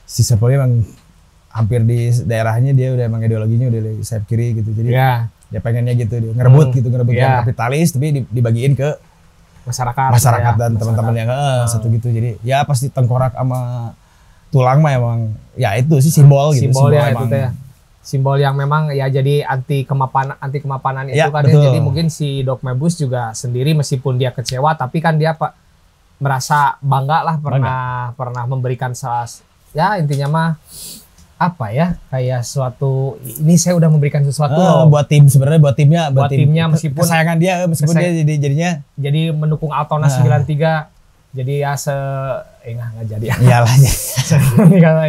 Sampaoli emang hampir di daerahnya dia udah emang ideologinya udah sayap kiri gitu. Jadi dia pengennya gitu, dia ngerebut yang kapitalis tapi dibagiin ke masyarakat dan teman-teman yang satu gitu. Jadi ya pasti tengkorak sama tulang mah emang ya itu sih simbol gitu. Simbol ya emang, itu ya. Simbol yang memang ya jadi anti kemapanan itu kan ya. Jadi mungkin si Doc Mabuse juga sendiri meskipun dia kecewa tapi kan dia merasa bangga lah pernah memberikan intinya mah kayak suatu ini saya udah memberikan sesuatu buat tim sebenarnya buat timnya meskipun kesayangan dia dia jadi mendukung Altona 93 jadi ya nggak jadi iyalah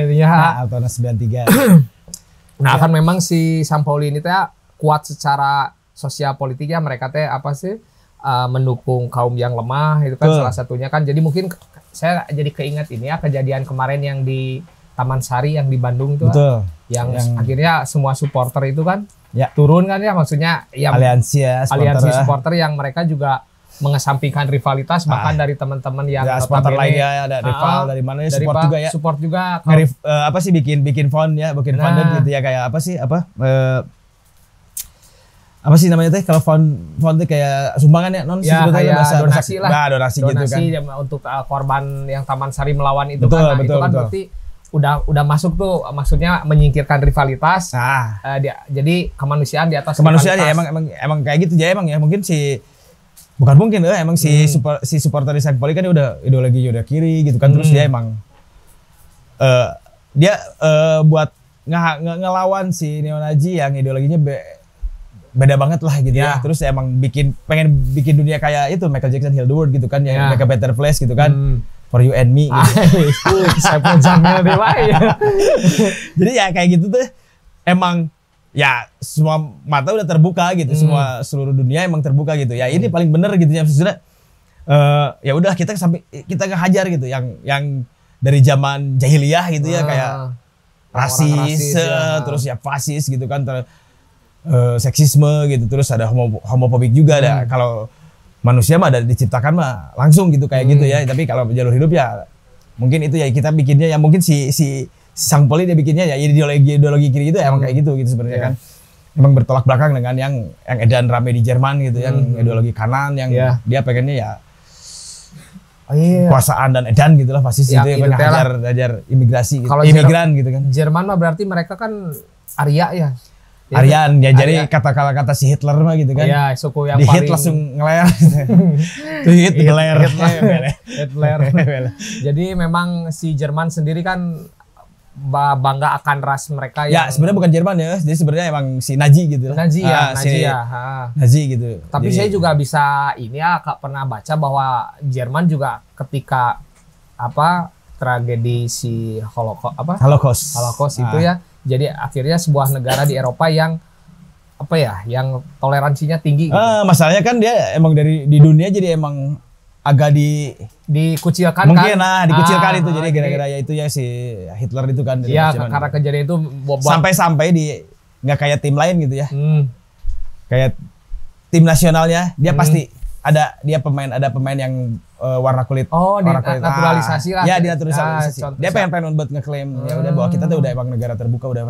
intinya Altona 93. Nah kan memang si Sampaoli ini kuat secara sosial politiknya, mereka mendukung kaum yang lemah itu kan Betul. salah satunya kan. Jadi mungkin saya jadi keinget ini ya kejadian kemarin yang di Taman Sari yang di Bandung itu Betul. yang akhirnya semua supporter itu kan Ya. turun kan ya, maksudnya ya Aliansi ya, aliansi supporter. supporter yang mereka juga mengesampingkan rivalitas bahkan dari teman-teman yang Ya, supporter notabene, lainnya ada rival dari mana ya, support juga ya. Support juga. Apa sih bikin font ya, bikin Nah. font gitu ya, kayak apa sih apa sih namanya teh kalau font tuh kayak sumbangan ya, non Ya, sebetulnya kayak bahasa donasi lah. Nah, donasi gitu kan. Untuk korban yang Taman Sari melawan itu Betul, kan. Nah, betul, itu kan betul. berarti udah masuk tuh, maksudnya menyingkirkan rivalitas. Nah, Jadi kemanusiaan di atas kemanusiaan ya rivalitas. emang kayak gitu ya, emang ya mungkin emang si supporter di Sang Poli kan dia udah ideologinya udah kiri gitu kan, terus dia emang buat ngelawan si neonazi yang ideologinya beda banget lah gitu ya. Terus emang pengen bikin dunia kayak itu Michael Jackson Heal the World gitu kan, yang Make a Better Place gitu kan. For you and me gitu. Saya pun Jamil dewa ya. Jadi ya kayak gitu tuh emang ya semua mata udah terbuka gitu, seluruh dunia emang terbuka gitu. Ya ini paling bener gitu ya, maksudnya ya udah kita ngehajar gitu yang dari zaman jahiliyah gitu ya, kayak rasis ya. Terus ya fasis gitu kan, seksisme gitu, terus ada homofobik juga ada. Kalau manusia mah ada diciptakan mah langsung gitu kayak gitu ya, tapi kalau jalur hidup ya mungkin itu ya kita bikinnya ya, mungkin si Sang Poli dia bikinnya ya ideologi kiri itu emang kayak gitu sebenarnya kan. Emang bertolak belakang dengan yang edan rame di Jerman gitu, yang ideologi kanan yang dia pengennya ya kekuasaan dan edan gitulah, fasis Ya, gitu, itu ngajar imigrasi gitu. Kalau Imigran gitu kan. Jerman mah berarti mereka kan Arya ya. Aryan ya, jadi kata si Hitler mah gitu kan. Iya, suku yang di paling hit langsung ngeler. Tuh hit ngeler. Hitler. Jadi memang si Jerman sendiri kan bangga akan ras mereka Ya, sebenarnya bukan Jerman ya. Jadi sebenarnya emang si Nazi gitu. Nazi ya. Nazi gitu. Tapi saya juga bisa pernah baca bahwa Jerman juga ketika tragedi si Holocaust itu ya. Jadi akhirnya sebuah negara di Eropa yang yang toleransinya tinggi gitu. Masalahnya kan dia emang di dunia jadi emang agak dikucilkan mungkin kan. Dikucilkan itu jadi gara-gara ya itu ya si Hitler itu kan. Iya, karena kejadian itu sampai nggak kayak tim lain gitu ya. Kayak tim nasionalnya dia pasti ada pemain yang warna kulit. Naturalisasi lah. Ya, dinaturalisasi. Dia pengen buat ngeklaim ya udah bahwa kita tuh udah emang negara terbuka, udah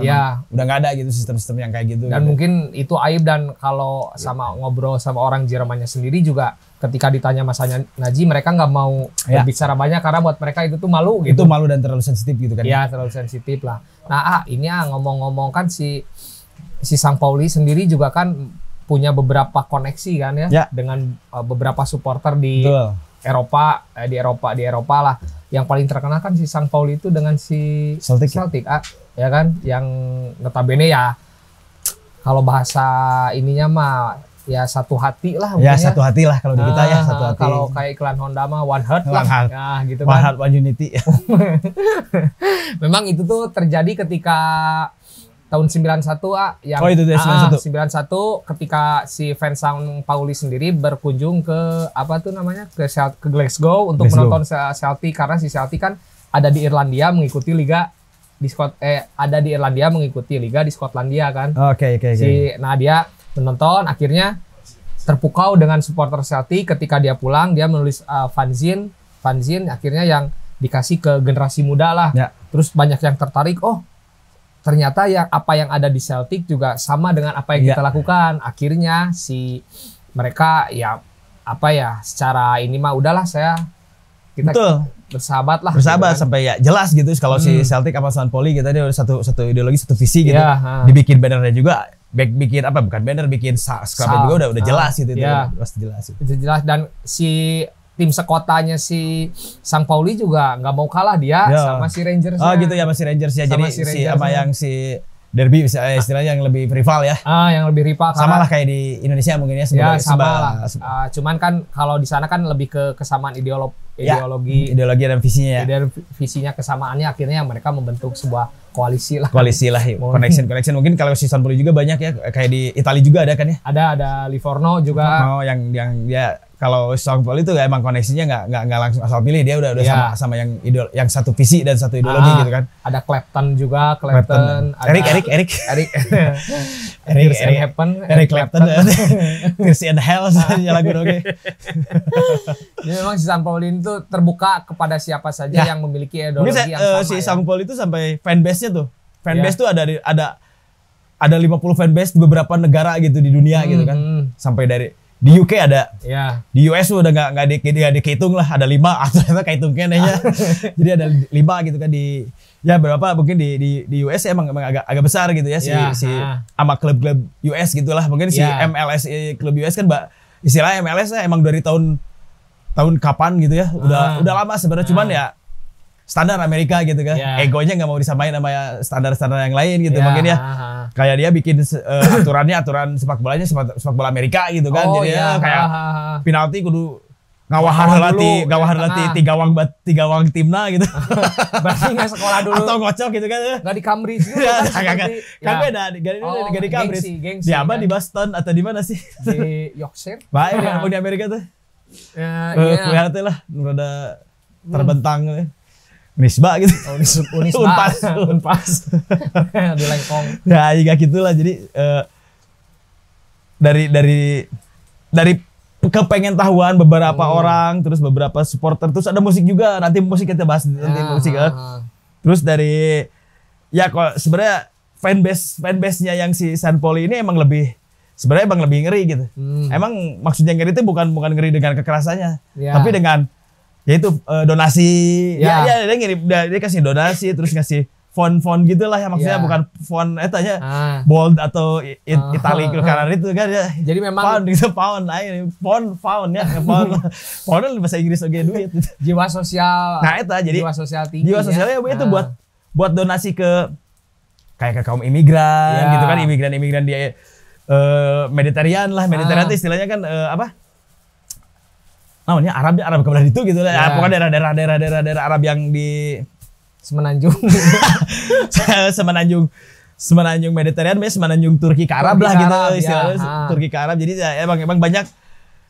nggak ada gitu sistem-sistem yang kayak gitu. Dan mungkin itu aib, dan kalau ngobrol sama orang Jermannya sendiri juga ketika ditanya masanya Nazi, mereka nggak mau berbicara banyak karena buat mereka itu tuh malu gitu. Itu malu dan terlalu sensitif gitu kan. Iya, terlalu sensitif lah. Nah, ini ngomong-ngomong kan si Sang Pauli sendiri juga kan punya beberapa koneksi kan ya. Dengan beberapa supporter di Eropa, di Eropa lah. Yang paling terkenal kan si Sang Pauli itu dengan si Celtic ya kan, yang notabene ya kalau bahasa ininya mah ya satu hati lah. Ya satu hati lah kalau di kita ya, satu hati. Kalau kayak iklan Honda mah One Heart lah. Nah, gitu One kan. Heart, One Unity. Memang itu tuh terjadi ketika tahun 91 yang itu 91 ketika si fans Sang Pauli sendiri berkunjung ke ke Glasgow untuk menonton Celtic, karena si Celtic kan ada di Irlandia mengikuti liga di Skotlandia kan. Oke. Nah, dia menonton, akhirnya terpukau dengan supporter Celtic. Ketika dia pulang, dia menulis fanzine akhirnya yang dikasih ke generasi muda lah. Terus banyak yang tertarik, ternyata apa yang ada di Celtic juga sama dengan apa yang kita lakukan. Akhirnya si mereka secara ini mah udahlah, kita bersahabat lah. Bersahabat gitu kan. Sampai ya jelas gitu kalau si Celtic sama San Poli kita dia udah satu ideologi, satu visi gitu. Dibikin bannernya juga, bukan banner, bikin scrapnya juga udah jelas gitu. Pasti jelas. Itu jelas, dan si tim sekotanya si Sang Pauli juga nggak mau kalah dia sama si Rangers. Gitu ya, masih Rangers ya. Jadi derby istilahnya yang lebih rival ya. Yang lebih rival. Sama lah kayak di Indonesia mungkin ya. Ya sama lah. Cuman kan kalau di sana kan lebih ke kesamaan ideologi dan visinya ya. Dan visinya kesamaannya akhirnya mereka membentuk sebuah koalisi lah. Connection mungkin kalau si San Pauli juga banyak ya, kayak di Italia juga ada kan ya. Ada Livorno juga. Yang dia kalau San Pauli itu emang koneksinya nggak langsung asal pilih, dia udah sama yang satu visi dan satu ideologi gitu kan. Ada Clapton juga, Clapton. Eric Clapton, Tears in Hell lagu oke. Jadi memang si San Pauli itu terbuka kepada siapa saja yang memiliki ideologi yang sama. Si San Pauli itu sampai fanbase-nya tuh. Fanbase tuh ada 50 fanbase di beberapa negara gitu di dunia gitu kan. Sampai di UK ada, di US udah nggak dihitung lah, ada 5 atau kehitungnya nya. Jadi ada 5 gitu kan berapa mungkin di US emang agak besar gitu ya si sama klub-klub US gitulah, mungkin si MLS klub US kan istilahnya MLS emang dari tahun kapan gitu ya, udah lama sebenarnya, cuman ya standar Amerika gitu kan, egonya nggak mau disamain sama standar-standar yang lain gitu, mungkin ya kayak dia bikin aturan sepak bolanya sepak bola Amerika gitu kan, jadi kayak penalti kudu ngawahar latih tiga wang timna gitu. Berarti nggak sekolah dulu atau ngocok gitu kan, nggak di Cambridge juga kan beda nggak di Cambridge, di apa di Boston atau di mana sih, di Yorkshire baik di Amerika tuh kelihatan lah rada terbentang Unisba gitu. Unpas. Di Lengkong. Ya, juga gitulah. Jadi dari kepengen tahuan beberapa orang, terus beberapa supporter, terus ada musik juga. Nanti musik kita bahas musik. Terus dari kok sebenarnya fanbase-nya yang si San Pauli ini emang lebih ngeri gitu. Emang maksudnya ngeri itu bukan ngeri dengan kekerasannya, tapi dengan yaitu donasi, dia kasih donasi, terus ngasih font gitulah ya, maksudnya bukan font bold atau italic kanan itu kan ya. Jadi memang pound ya, pound bahasa Inggris oke duit. Jiwa sosial. Nah itu jadi jiwa sosial tinggi. Jiwa sosialnya itu buat donasi ke kayak ke kaum imigran gitu kan, imigran di Mediterranean lah. Mediterranean itu istilahnya kan namanya Arab kebelah itu gitu lah. Pokoknya daerah Arab yang di Semenanjung Mediterranean, semenanjung Turki ke Arab lah gitu istilahnya, Turki ke Arab. Jadi emang banyak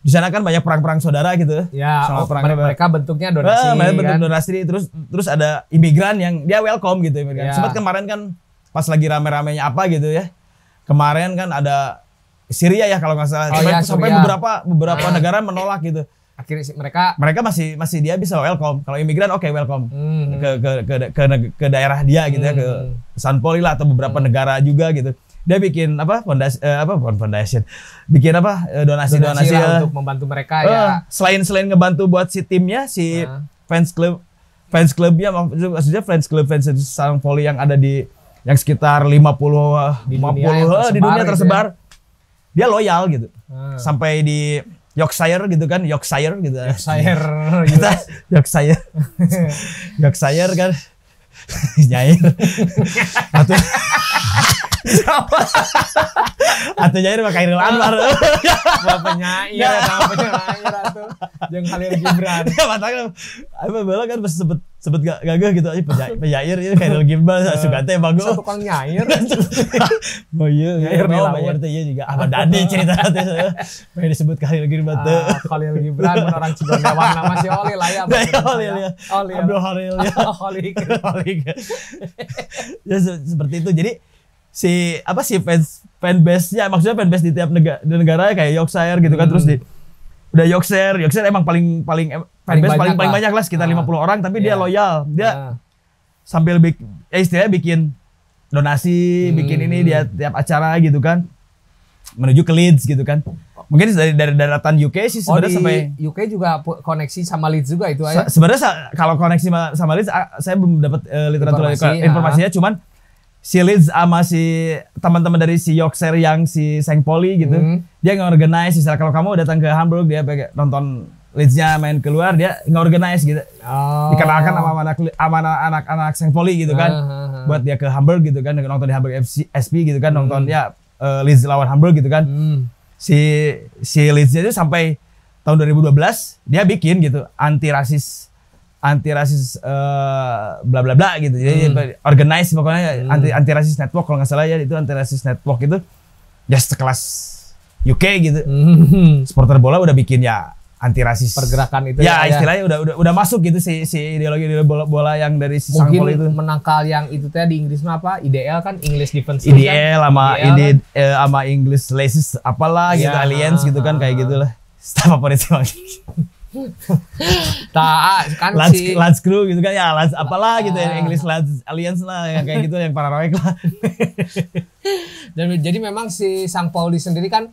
di sana kan banyak perang saudara gitu. Mereka bentuknya donasi. Donasi terus ada imigran yang dia welcome gitu imigran. Sempat kemarin kan pas lagi rame-ramenya apa gitu ya. Kemarin kan ada Syria ya kalau nggak salah. Sampai beberapa negara menolak gitu. Akhirnya mereka masih dia bisa welcome. Kalau imigran welcome ke daerah dia gitu ya, ke San Pauli lah atau beberapa negara juga gitu. Dia bikin foundation, bikin donasi untuk membantu mereka ya. Selain ngebantu buat si timnya, si fans clubnya, maksudnya fans San Pauli yang ada yang sekitar 50 di dunia tersebar. Dia loyal gitu. Sampai di Yorkshire gitu kan, Yorkshire kan, Nyair, atau Nyair mah Khairil Anwar, penyair atau jeung Khalil Gibran. Ya matangnya, bala kan sempet gagah gitu aja penyair ini Khairil Gibran, suka teh bagus. Satu tukang nyair. Oh iya, penyair teh iya juga. Ahmad Dhani cerita teh saya. Pengen disebut Khalil Gibran teh. Khalil Gibran orang Cigondewan nama si Oli lah ya. Oli. Abdul Khalil ya. Oli. Ya seperti itu. Jadi si fanbase-nya, maksudnya fanbase di tiap negara kayak Yorkshire gitu kan, terus udah Yorkshire emang paling banyak lah, sekitar 50 orang, tapi dia loyal. Dia sambil istilahnya bikin donasi, bikin ini dia tiap acara gitu kan, menuju ke Leeds gitu kan. Mungkin dari daratan UK sih sebenarnya sampai UK juga koneksi sama Leeds juga itu aja. Sebenarnya kalau koneksi sama Leeds saya belum dapat literatur informasinya, cuman si Leeds sama si teman-teman dari si Yorkshire yang si St. Pauli gitu, dia nge-organize. Misalnya kalau kamu datang ke Hamburg, dia nonton Leeds-nya main keluar, dia nge-organize gitu, dikenalkan sama anak-anak St. Pauli gitu kan. buat dia ke Hamburg gitu kan, nonton di Hamburg SP gitu kan, nonton ya Leeds lawan Hamburg gitu kan. Si Leeds itu sampai tahun 2012 dia bikin gitu anti rasis bla bla bla gitu. Jadi organize pokoknya anti rasis network kalau nggak salah ya, itu anti rasis network itu ya sekelas UK gitu. Supporter bola udah bikin ya anti rasis pergerakan itu ya istilahnya udah masuk gitu si ideologi bola yang dari si Sankpol itu. Mungkin menangkal yang itu teh di Inggris mah apa? IDL kan, English Defensive IDL sama kan? Sama English Laces apalah gitu, Alliance gitu kan kayak gitulah. Staff favorit sih. Kan Lads Crew gitu kan ya, Lads apalah gitu ya, English Lads Alliance lah yang kayak gitu yang paranoid lah. Dan jadi memang si Sang Pauli sendiri kan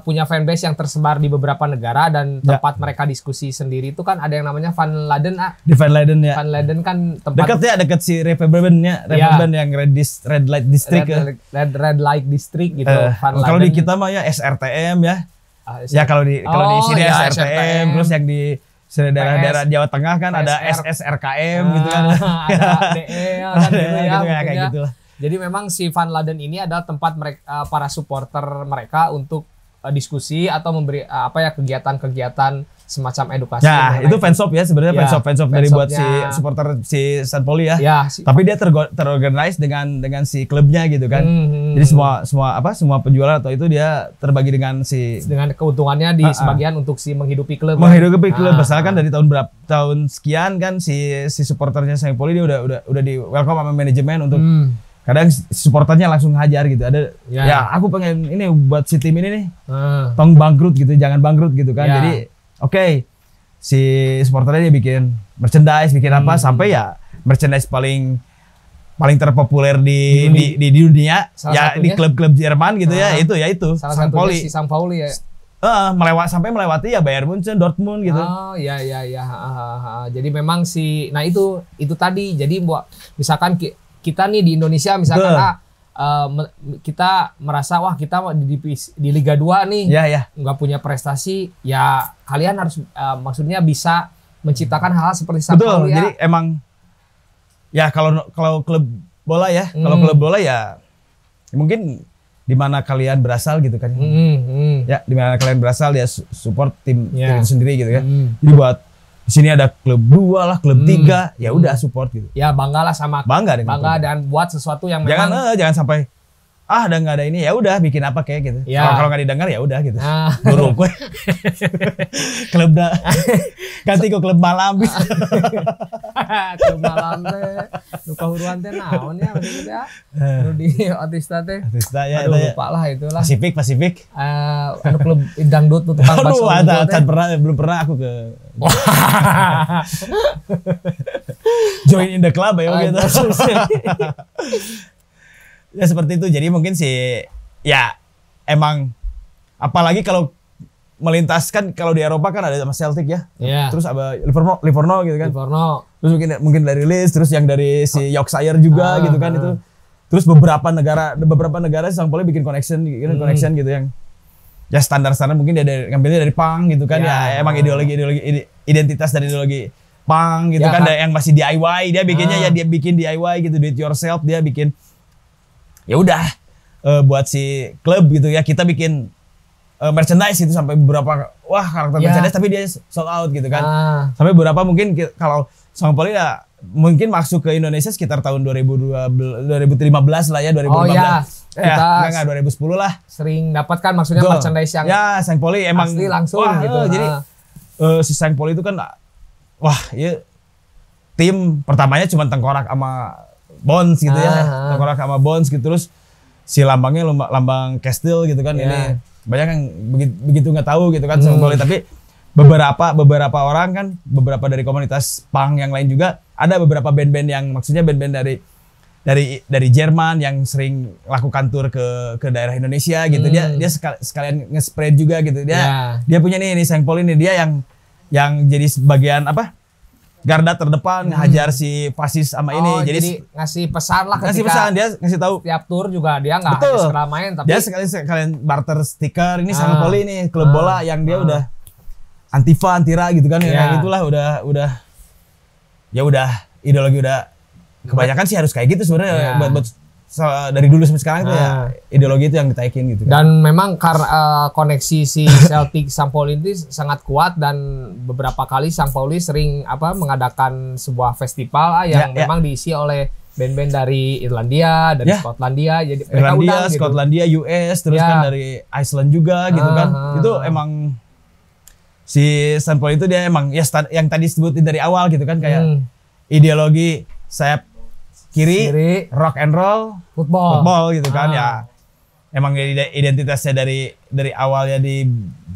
punya fanbase yang tersebar di beberapa negara, dan tempat mereka diskusi sendiri itu kan ada yang namanya Van Laden. Di Van Laden ya. Van Laden kan tempat dekat si Reverben-nya, yang Red Light District Red Light District gitu. Kalau di kita mah ya SRTM ya. Ya kalau di sini ya SRTM, terus yang di daerah Jawa Tengah kan ada SSRKM gitu kan. Ada DE kan gitu ya. Kayak gitu lah. Jadi memang si Van Laden ini adalah tempat mereka, para supporter mereka untuk diskusi atau memberi kegiatan-kegiatan semacam edukasi. Ya, itu fanshop ya sebenarnya, fanshop dari buat si supporter si San Pauli ya. Tapi dia terorganize dengan si klubnya gitu kan. Jadi semua penjualan atau itu dia terbagi dengan keuntungannya di sebagian untuk si menghidupi klub. Menghidupi klub. Misalkan dari tahun sekian kan si supporternya San Pauli dia udah di welcome sama manajemen untuk kadang supporternya langsung hajar gitu. Ada ya aku pengen ini buat si tim ini nih. Tong bangkrut gitu, jangan bangkrut gitu kan. Jadi oke, si supporternya dia bikin merchandise, bikin apa sampai ya merchandise paling terpopuler di dunia ya di klub-klub Jerman gitu ya. Itu Sang Pauli. Si Sang Pauli ya. Sampai melewati ya Bayern Munchen, Dortmund gitu. Oh iya. Jadi memang itu tadi. Jadi misalkan kita nih di Indonesia misalkan kita merasa wah kita di Liga 2 nih nggak punya prestasi, ya kalian harus maksudnya bisa menciptakan hal seperti Sang Pauli ya. Jadi emang ya kalau klub bola ya, klub bola ya mungkin di mana kalian berasal gitu kan. Ya di mana kalian berasal ya support tim itu sendiri gitu ya. Jadi buat di sini ada klub 2 lah, klub 3, ya udah support gitu. Ya banggalah sama bangga dan buat sesuatu yang memang jangan sampai udah nggak ada ini, ya udah bikin apa kayak gitu. Kalau nggak didengar ya udah gitu. Buruk gue. Klub ganti ke klub malam. Klub malam teh lupa huruan teh naon ya maksudnya ya. Di Otista teh. Otista ya. Aduh lupa lah itulah. Pasifik. Klub dangdut tuh tukang bakso. Belum pernah aku ke join in the club ya gitu. Ya seperti itu. Jadi mungkin ya emang apalagi kalau melintas kan, kalau di Eropa kan ada sama Celtic ya. Terus ada Livorno gitu kan. Terus mungkin dari Leeds, terus yang dari si Yorkshire juga gitu kan itu. Terus beberapa negara Sang Pauli bikin connection gitu yang ya standar mungkin dia ngambilnya dari punk gitu kan. Ya emang identitas dari ideologi punk gitu kan. Yang masih DIY, dia bikinnya dia bikin DIY gitu, do it yourself, dia bikin ya udah buat si klub gitu ya, kita bikin merchandise itu sampai beberapa karakter merchandise tapi dia sold out gitu kan. Sampai beberapa mungkin kalau Sang Pauli ya mungkin masuk ke Indonesia sekitar tahun 2015 lah ya, 2015. Enggak 2010 lah. Sering dapat kan maksudnya merchandise yang Sang Pauli emang asli langsung gitu. Jadi si Sang Pauli itu kan tim pertamanya cuma tengkorak sama Bones gitu ya. Tengkorak sama Bones gitu, terus si lambangnya lambang Castile gitu kan. Ini banyak yang begitu nggak tahu gitu kan Sang Pauli, tapi beberapa orang kan, beberapa dari komunitas punk yang lain juga, ada beberapa band-band yang maksudnya band-band dari Jerman yang sering lakukan tour ke daerah Indonesia gitu. Dia sekalian nge-spread juga gitu. Dia punya nih Sang Pauli ini, dia yang jadi sebagian garda terdepan ngehajar si fasis sama ini. Jadi ngasih pesan lah, ngasih pesan, dia ngasih tahu. Tiap tour juga dia nggak hanya sekedar main, tapi dia sekalian barter stiker, ini Sang Pauli nih klub bola yang dia udah antira gitu kan. Kayak gitulah, udah ideologi udah kebanyakan sih harus kayak gitu sebenarnya Ya. buat dari dulu sampai sekarang itu ya ideologi itu yang ditaikin gitu. Dan memang karena koneksi si Celtic St. Pauli ini sangat kuat dan beberapa kali St. Pauli sering mengadakan sebuah festival yang memang diisi oleh band-band dari Irlandia, dari Skotlandia, jadi mereka Irlandia, undang, gitu. Skotlandia, US, terus kan dari Iceland juga gitu kan. Itu emang si St. Pauli itu dia emang ya yang tadi disebutin dari awal gitu kan kayak ideologi sayap kiri, rock and roll, football gitu kan ya. Emang identitasnya dari awalnya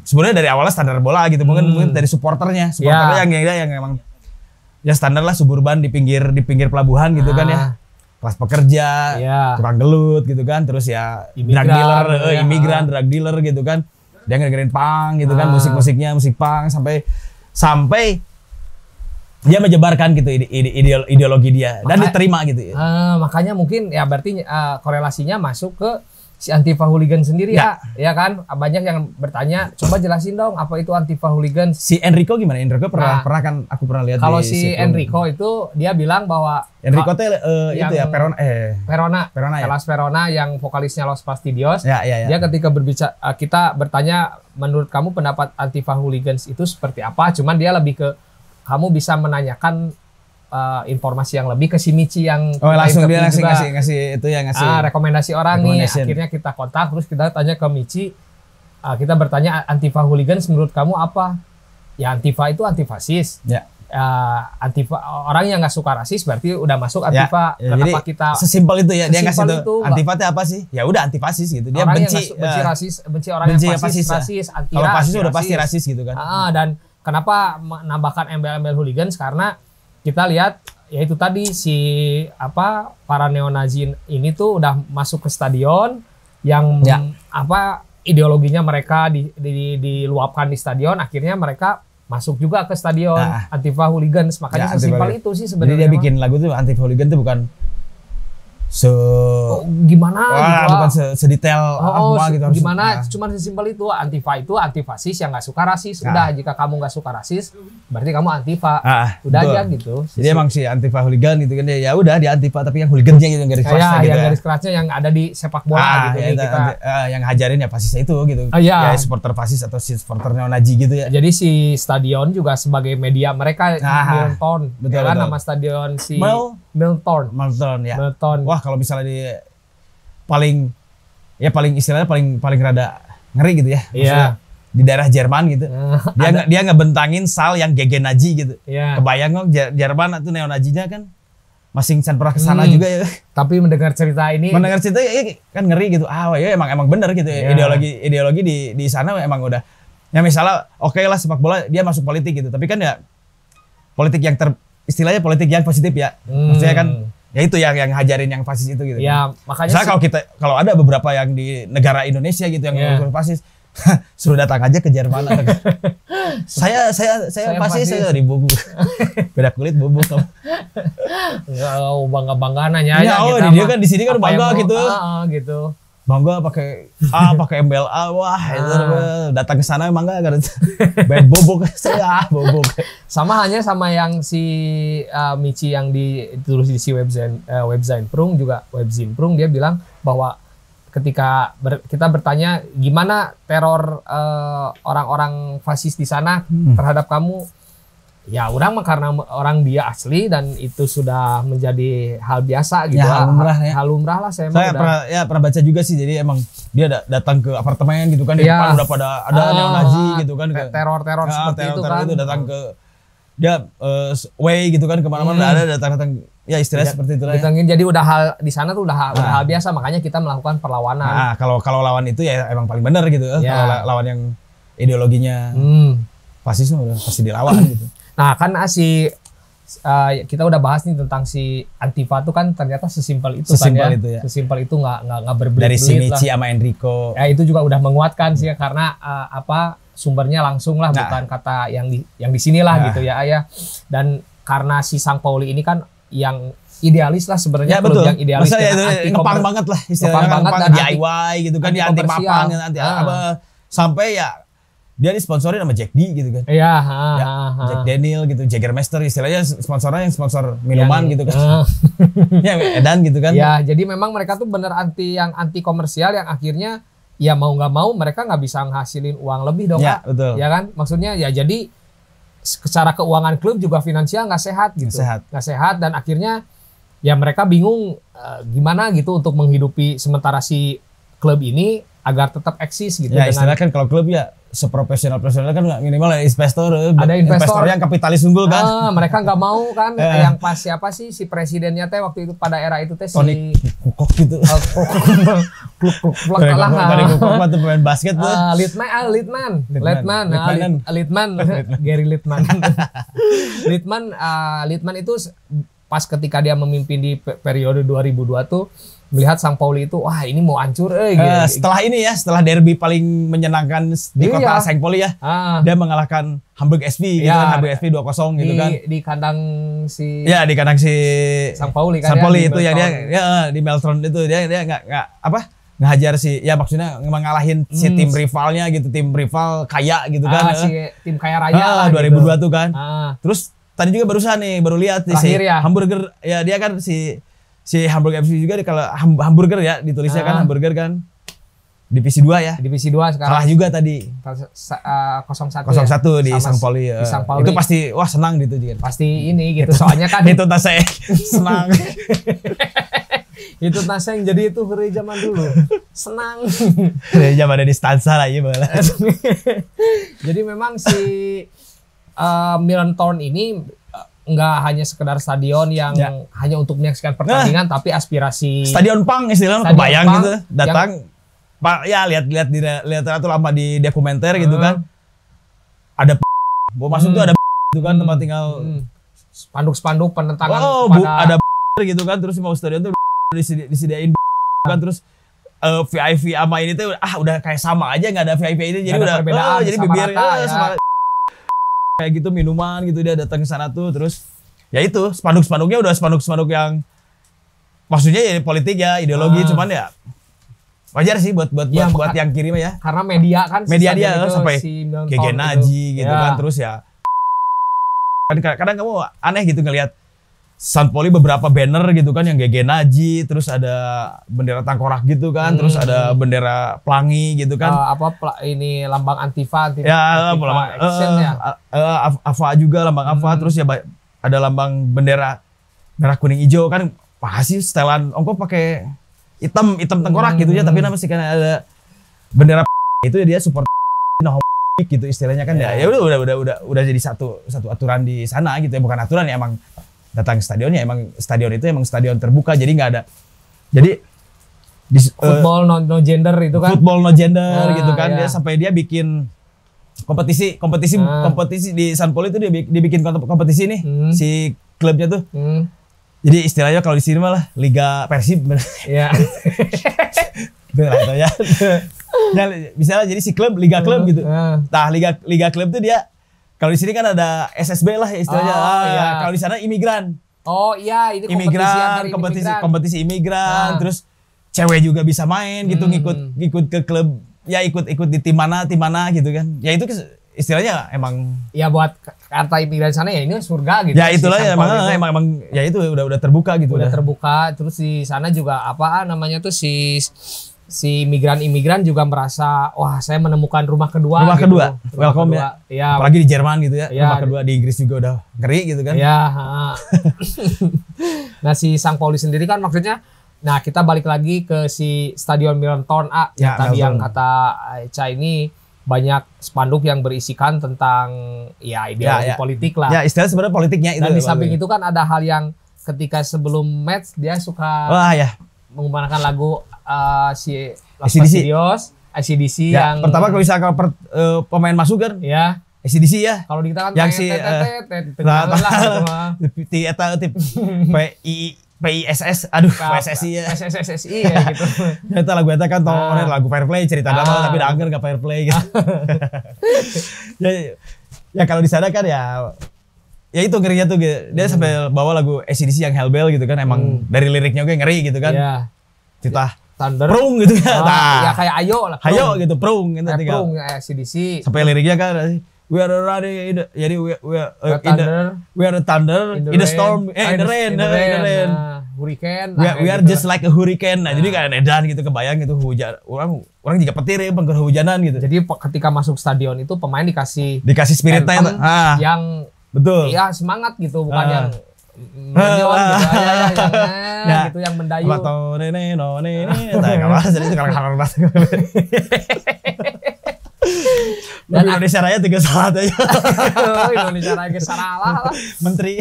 sebenarnya dari awalnya standar bola gitu. Mungkin dari supporternya yang emang ya standar lah suburban di pinggir pelabuhan gitu kan ya. Kelas pekerja, tukang gelut gitu kan, terus ya imigran, drug dealer gitu kan. Dia ngedengerin punk gitu kan, musik punk sampai dia menyebarkan gitu ideologi dia dan diterima gitu. Makanya mungkin ya berarti korelasinya masuk ke si Antifa Hooligan sendiri ya kan. Banyak yang bertanya, coba jelasin dong apa itu Antifa Hooligan. Si Enrico gimana? Enrico pernah kan aku pernah lihat. Kalau si Enrico itu dia bilang bahwa Enrico itu ya Verona Kelas Verona yang vokalisnya Los Fastidios. Dia ketika berbicara kita bertanya menurut kamu pendapat Antifa Hooligans itu seperti apa? Cuman dia lebih ke kamu bisa menanyakan informasi yang lebih ke si Michi yang langsung dia ngasih itu ya rekomendasi orang nih. Akhirnya kita kontak terus kita tanya ke Michi, kita bertanya Antifa Hooligans menurut kamu apa? Ya Antifa itu antifasis. Antifa orang yang nggak suka rasis berarti udah masuk Antifa. Kenapa kita sesimpel itu ya dia ngasih itu Antifa itu apa sih? Ya udah antifasis gitu. Dia benci rasis, benci orang yang fasis, anti kalau fasis udah pasti rasis gitu kan. Dan kenapa menambahkan embel-embel hooligans karena kita lihat yaitu tadi si para neonazi ini tuh udah masuk ke stadion yang ideologinya mereka diluapkan di stadion, akhirnya mereka masuk juga ke stadion Antifa Hooligans. Makanya sesimpel itu sih sebenarnya. Jadi dia bikin lagu tuh Antifa Hooligan tuh bukan gimana bukan sedetail apa gitu gimana cuman sesimpel itu Antifa itu antifasis yang nggak suka rasis. Udah jika kamu nggak suka rasis berarti kamu Antifa. Udah aja gitu. Jadi emang si Antifa Hooligan gitu kan ya udah dia Antifa tapi yang hooligannya gitu yang garis kerasnya gitu yang garis kerasnya yang ada di sepak bola gitu kita yang hajarin ya fasisnya itu gitu. Ya supporter fasis atau si supporter neonazi gitu ya. Jadi si stadion juga sebagai media mereka Milton betul, nama stadion si Milton ya. Milton. Wah kalau misalnya paling istilahnya paling rada ngeri gitu ya. Maksudnya di daerah Jerman gitu. Dia ngebentangin sal yang gegen Nazi gitu. Kebayang kok Jerman atau neonazinya kan masing pernah kesana juga ya. Tapi mendengar cerita kan ngeri gitu. Ya emang bener gitu. Ideologi di sana emang udah. Ya misalnya oke lah sepak bola dia masuk politik gitu. Tapi kan ya politik yang istilahnya politik yang positif ya. Maksudnya kan ya itu yang hajarin yang fasis itu gitu. Ya, makanya misalnya kalau ada beberapa yang di negara Indonesia gitu yang fasis, suruh datang aja ke Jerman. saya fasis, saya ribu beda kulit bobo kamu. Bangga nanya ya. Dia kan di sini kan bangga gitu. Bangga pakai MBLA, wah itu datang ke sana emang enggak band bobok saya bobok. Sama halnya sama yang si Michi yang ditulis di si webzine Prung juga webzine Prung dia bilang bahwa ketika kita bertanya gimana teror orang-orang fasis di sana terhadap kamu. Ya orang mah karena orang dia asli dan itu sudah menjadi hal biasa gitu. Hal lumrah lah saya pernah baca juga sih. Jadi emang dia datang ke apartemen gitu kan di depan udah pada ada neonazi gitu kan. Teror seperti itu kan. Itu datang ke dia way gitu kan kemana-mana ada datang ya istilahnya seperti itu lah. Jadi udah hal di sana tuh udah hal biasa makanya kita melakukan perlawanan. Kalau lawan itu ya emang paling benar gitu. Kalau lawan yang ideologinya fasis udah pasti dilawan gitu. Nah kan kita udah bahas nih tentang si Antifa tuh kan ternyata sesimpel itu Sesimpel itu nggak berbelit-belit dari si Michi sama Enrico. Ya itu juga udah menguatkan sih ya karena sumbernya langsung lah bukan kata yang di sinilah gitu ya ayah. Dan karena si St. Pauli ini kan yang idealis lah sebenarnya betul. Yang idealis ngepang banget lah istilahnya ngepang dan DIY gitu kan di anti papan sampai ya dia disponsorin sama Jack D gitu kan. Iya, Ya, Jack Daniel gitu, Jägermeister istilahnya sponsornya yang sponsor minuman gitu kan. Ya edan gitu kan. Ya, jadi memang mereka tuh bener anti komersial yang akhirnya ya mau nggak mau mereka nggak bisa ngasilin uang lebih dong, Ya, Kak. betul. Ya kan? Maksudnya ya jadi secara keuangan klub juga finansial nggak sehat gitu. Nggak sehat dan akhirnya ya mereka bingung gimana gitu untuk menghidupi sementara si klub ini agar tetap eksis gitu. Ya istilahnya kan kalau klub ya seprofesional kan minimal ada investor. Ada investor yang kapitalis unggul kan. Mereka nggak mau kan yang pas siapa sih si presidennya teh waktu itu pada era itu teh Tony Kukoc gitu. Klub Tony Kukoc mah tuh pemain basket tuh. Litman, Gary Litman. Litman itu pas ketika dia memimpin di periode 2002 tuh melihat Sang Pauli itu wah ini mau hancur gitu. Setelah derby paling menyenangkan di kota Sang Pauli ya. Dia mengalahkan Hamburg SV gitu kan, Hamburg SV 2-0 gitu kan. Di kandang si di kandang si Sang Pauli kan. Sang Pauli itu ya dia di Meltron itu dia enggak ngehajar si ya maksudnya ngalahin si tim rivalnya gitu, tim rival kaya gitu kan. Si tim kaya raya lah 2002 gitu. tuh kan. Terus tadi juga baru lihat si Hamburger ya dia kan si Hamburg FC juga kalau hamburger ya ditulisnya kan hamburger kan divisi 2 ya. Divisi 2 sekarang. Kalah juga tadi. 0-1 di Sang Pauli. Di Sang Pauli. Itu pasti wah senang gitu juga. Pasti ini gitu soalnya kan itu tas saya senang. Itu tas yang jadi itu dari zaman dulu. Senang. Dari zaman ada di stansa lah ya malah. Jadi memang si Milan Thorn ini nggak hanya sekedar stadion yang hanya untuk menyaksikan pertandingan, tapi aspirasi stadion pang istilahnya kebayang gitu datang Pak ya lihat tuh lama di dokumenter gitu kan ada mau masuk tuh ada gitu kan tempat tinggal spanduk penentangan ada gitu kan terus mau stadion tuh disediain kan terus VIP sama ini tuh udah kayak sama aja nggak ada VIP ini jadi udah perbedaan jadi bibir kayak gitu minuman gitu dia datang ke sana tuh terus ya itu spanduknya udah spanduk yang maksudnya ya politik ya ideologi cuman ya wajar sih buat yang kirim ya karena media dia itu, sampai GG Naji gitu kan terus ya kan kadang kamu aneh gitu ngelihat San Pauli beberapa banner gitu kan yang GG Naji terus ada bendera tangkorak gitu kan terus ada bendera pelangi gitu kan ini lambang Antifa ya AFA juga lambang AFA terus ya ada lambang bendera merah kuning hijau kan pasti setelan ongko pakai hitam tengkorak gitu ya tapi namanya sih kan ada bendera itu ya dia support gitu istilahnya kan ya udah jadi satu aturan di sana gitu ya bukan aturan ya emang datang ke stadionnya emang stadion itu emang stadion terbuka jadi nggak ada jadi football no gender itu kan football no gender gitu kan dia sampai dia bikin kompetisi di San Pauli itu dia bikin kompetisi nih si klubnya tuh jadi istilahnya kalau di sini malah Liga Persib ya benar itu ya misalnya jadi si klub Liga klub gitu nah Liga klub tuh dia kalau di sini kan ada SSB lah istilahnya. Kalau di sana imigran. Oh iya, ini kompetisi imigran. Terus cewek juga bisa main gitu ngikut ke klub. Ya ikut di tim mana gitu kan. Ya itu istilahnya emang ya buat kata imigran sana ya ini surga gitu. Ya itulah ya emang ya itu udah terbuka gitu. Udah terbuka terus di sana juga namanya tuh si imigran juga merasa wah saya menemukan rumah kedua welcome ya apalagi di Jerman gitu ya rumah kedua di Inggris juga udah ngeri gitu kan ya nah si Sang Pauli sendiri kan maksudnya nah kita balik lagi ke si Stadion Milan Thorn yang kata Echa ini banyak spanduk yang berisikan tentang ya ideologi politik lah ya istilah sebenarnya politiknya itu dan di samping itu kan ada hal yang ketika sebelum match dia suka menggunakan lagu si AC/DC yang pertama kalau misalnya pemain masuk kan ya AC/DC ya kalau di kita kan yang si PISS aduh PSSI ya PSSI ya gitu itu lagu itu kan lagu Fair Play cerita drama tapi denger gak Fair Play gitu ya kalau di sana kan ya itu ngerinya tuh dia sampai bawa lagu AC/DC yang Hellbell gitu kan emang dari liriknya gue ngeri gitu kan Thunder. Prung gitu ya. Ya kayak Ayo lah. Ayo gitu, prung gitu tinggal. Prung ya CDC. Sampai liriknya kan we are running jadi we are the thunder in the storm in the rain. Hurricane. We are just like a hurricane. Nah, jadi kayak edan gitu kebayang gitu hujan. Orang juga petir ya bang kehujanan gitu. Jadi ketika masuk stadion itu pemain dikasih spiritnya yang betul. Iya semangat gitu bukan yang menyon gitu yang gitu yang mendayu. Atau nene enggak apa jadi itu kalau banget. Dan Indonesia Raya 3 saat aja. Indonesia Raya salah lah. Menteri.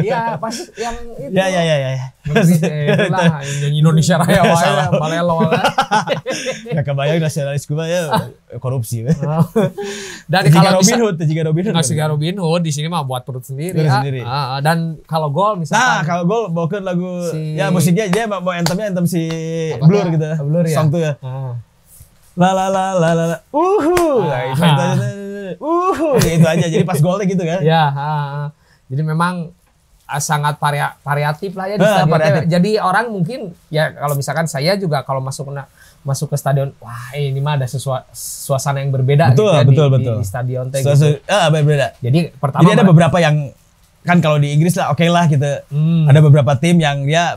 Iya pas yang itu. Ya. Menteri itulah nyanyi Indonesia Raya wae balelo. Ya kebayang nasionalis gua ya korupsi. Dan kalau jika Robin Hood di sini mah buat perut sendiri. Dan kalau gol misalkan. Nah, kalau gol bawakan lagu ya musiknya dia mau anthemnya anthem si Blur gitu. Blur ya. Song tuh ya. La itu aja jadi pas golnya gitu kan ya jadi memang sangat variatif lah ya di stadion. Jadi orang mungkin ya kalau misalkan saya juga kalau masuk ke stadion wah ini mah ada suasana yang berbeda betul. Di stadion teh gitu. Berbeda. Jadi pertama jadi ada beberapa yang kan kalau di Inggris lah oke lah gitu ada beberapa tim yang dia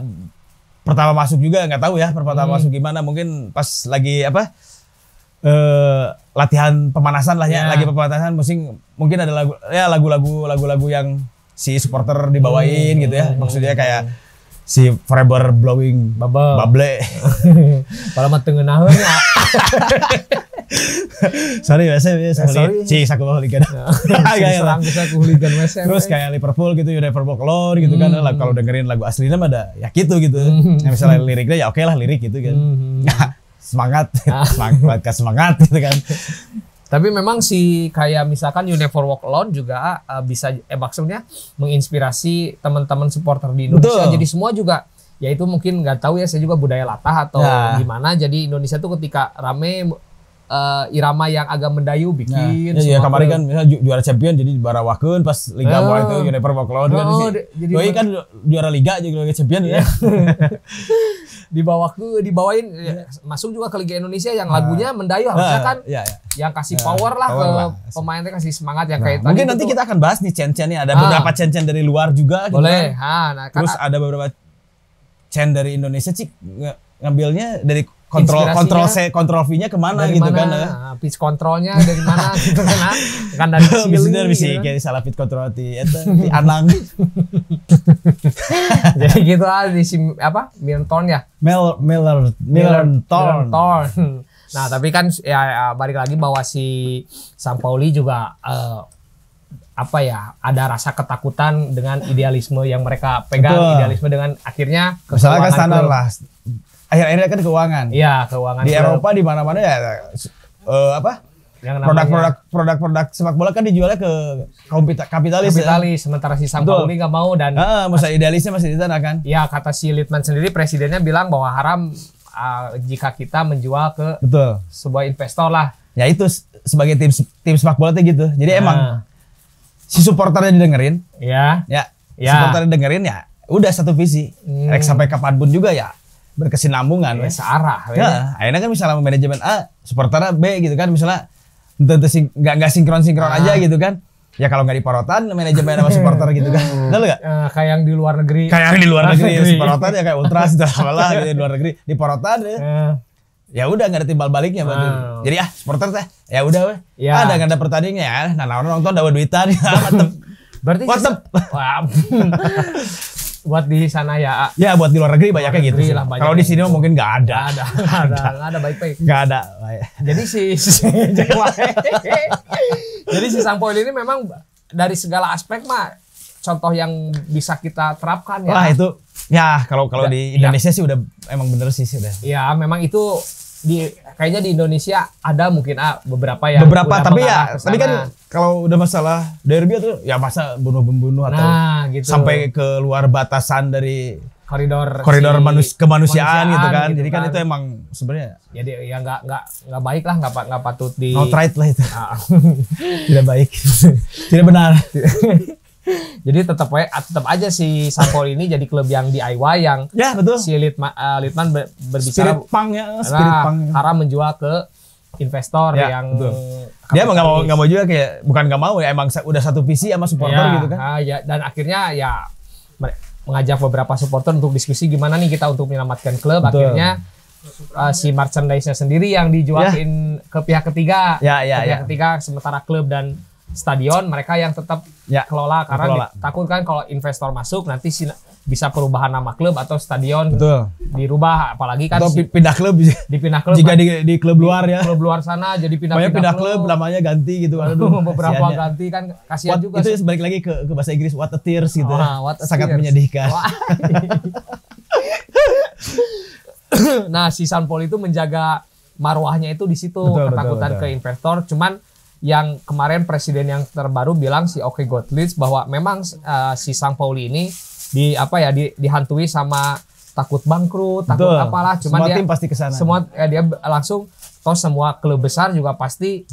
pertama masuk juga nggak tahu ya pertama masuk gimana mungkin pas lagi latihan pemanasan lah ya, lagi pemanasan mungkin ada lagu-lagu yang si supporter dibawain gitu ya. Maksudnya kayak si Forever Blowing Bubble. Pada mah teu ngeunaheun ya. Sorry si saku hooligan. Serang bisa ku hooligan wesen. Terus kayak Liverpool gitu You Never Walk Alone gitu kan. Kalau dengerin lagu aslinya mah ada ya gitu. Ya misalnya liriknya ya oke lah lirik gitu kan. Semangat gitu kan. Tapi memang kayak misalkan You Never Walk Alone juga bisa maksudnya menginspirasi teman-teman supporter di Indonesia. Betul. Jadi semua juga ya itu mungkin nggak tahu ya saya juga budaya latah atau gimana. Jadi Indonesia tuh ketika rame irama yang agak mendayu bikin. Iya kemarin kan misalnya juara champion jadi barawakeun pas liga mulai itu You Never Walk Alone kan jadi kan juara liga juga champion ya. Dibawain masuk juga ke Liga Indonesia yang lagunya mendayu harusnya kan yang kasih power lah ke pemainnya kasih semangat yang kayak mungkin nanti kita akan bahas nih chen-chen ada beberapa chen-chen dari luar juga boleh gitu. Terus ada beberapa chen dari Indonesia sih ngambilnya dari kontrol V-nya kemana dari gitu mana? Kan pitch controlnya dari mana gitu kan dari Chile bisa kayak salah pitch control di Anang. Jadi gitu di Milton ya Milton. Nah tapi kan ya balik lagi bahwa si Sampaoli juga ada rasa ketakutan dengan idealisme yang mereka pegang. Idealisme dengan akhirnya misalnya standar lah akhir-akhirnya kan keuangan. Iya, keuangan. Di Eropa di mana-mana ya produk sepak bola kan dijualnya ke kapitalis. Sementara si Sampaoli nggak mau dan masa idealisnya masih di sana kan. Ya kata si Littmann sendiri presidennya bilang bahwa haram jika kita menjual ke sebuah investor lah. Ya itu sebagai tim sepak bola tuh gitu. Jadi emang si supporternya didengerin. Ya. Supporternya dengerin ya udah satu visi. Sampai kapanpun juga ya berkesinambungan searah akhirnya kan misalnya manajemen A supporternya B gitu kan misalnya nggak sinkron aja gitu kan ya kalau nggak di porotan manajemen sama supporter gitu kan betul nggak kayak yang di luar negeri supporter ya kayak ultras itu apalah gitu di luar negeri di porotan ya udah nggak ada timbal baliknya berarti jadi supporter teh ya udah ada nggak ada pertandingannya ya nah orang nonton dapat duitan berarti buat di sana ya buat di luar negeri banyaknya gitu lah, kalau di sini mungkin nggak ada baik-baik nggak ada jadi jadi si Sampaoli ini memang dari segala aspek mah contoh yang bisa kita terapkan ya. Wah itu ya kalau di Indonesia sih udah emang bener sih sudah ya memang itu kayaknya di Indonesia ada mungkin beberapa tapi kan kalau udah masalah derby tuh ya masa bunuh-bunuh atau gitu. sampai ke luar batasan dari koridor kemanusiaan gitu kan. Jadi kan itu emang sebenarnya jadi ya nggak baik lah nggak patut di outright lah itu. Tidak baik. Tidak benar. Jadi tetap aja si Sampol ini jadi klub yang DIY yang Ya betul. si Litman berbicara Spirit punk ya, spirit punk. cara menjual ke investor Ya, yang betul. Dia emang nggak mau juga kayak bukan nggak mau ya emang udah satu visi sama supporter gitu kan. Ya, dan akhirnya ya mengajak beberapa supporter untuk diskusi gimana nih kita untuk menyelamatkan klub. Betul. Akhirnya si merchandise-nya sendiri yang dijualin ke pihak ketiga. Pihak ketiga, sementara klub dan stadion mereka yang tetap kelola karena takut kan kalau investor masuk nanti bisa perubahan nama klub atau stadion dirubah, apalagi kan atau pindah klub dipindah klub jika di klub luar ya. Klub luar sana jadi pindah klub namanya ganti gitu kan. Beberapa ganti kan kasihan juga. Itu balik lagi ke bahasa Inggris what a tears gitu. Sangat tears. menyedihkan. Nah, si Sampol itu menjaga marwahnya itu di situ, ketakutan ke investor. Cuman yang kemarin presiden yang terbaru bilang si Oke Gottlieb bahwa memang si Sampaoli ini dihantui sama takut bangkrut, takut apalah. Cuman semua tim pasti kesana. Dia langsung semua klub besar juga pasti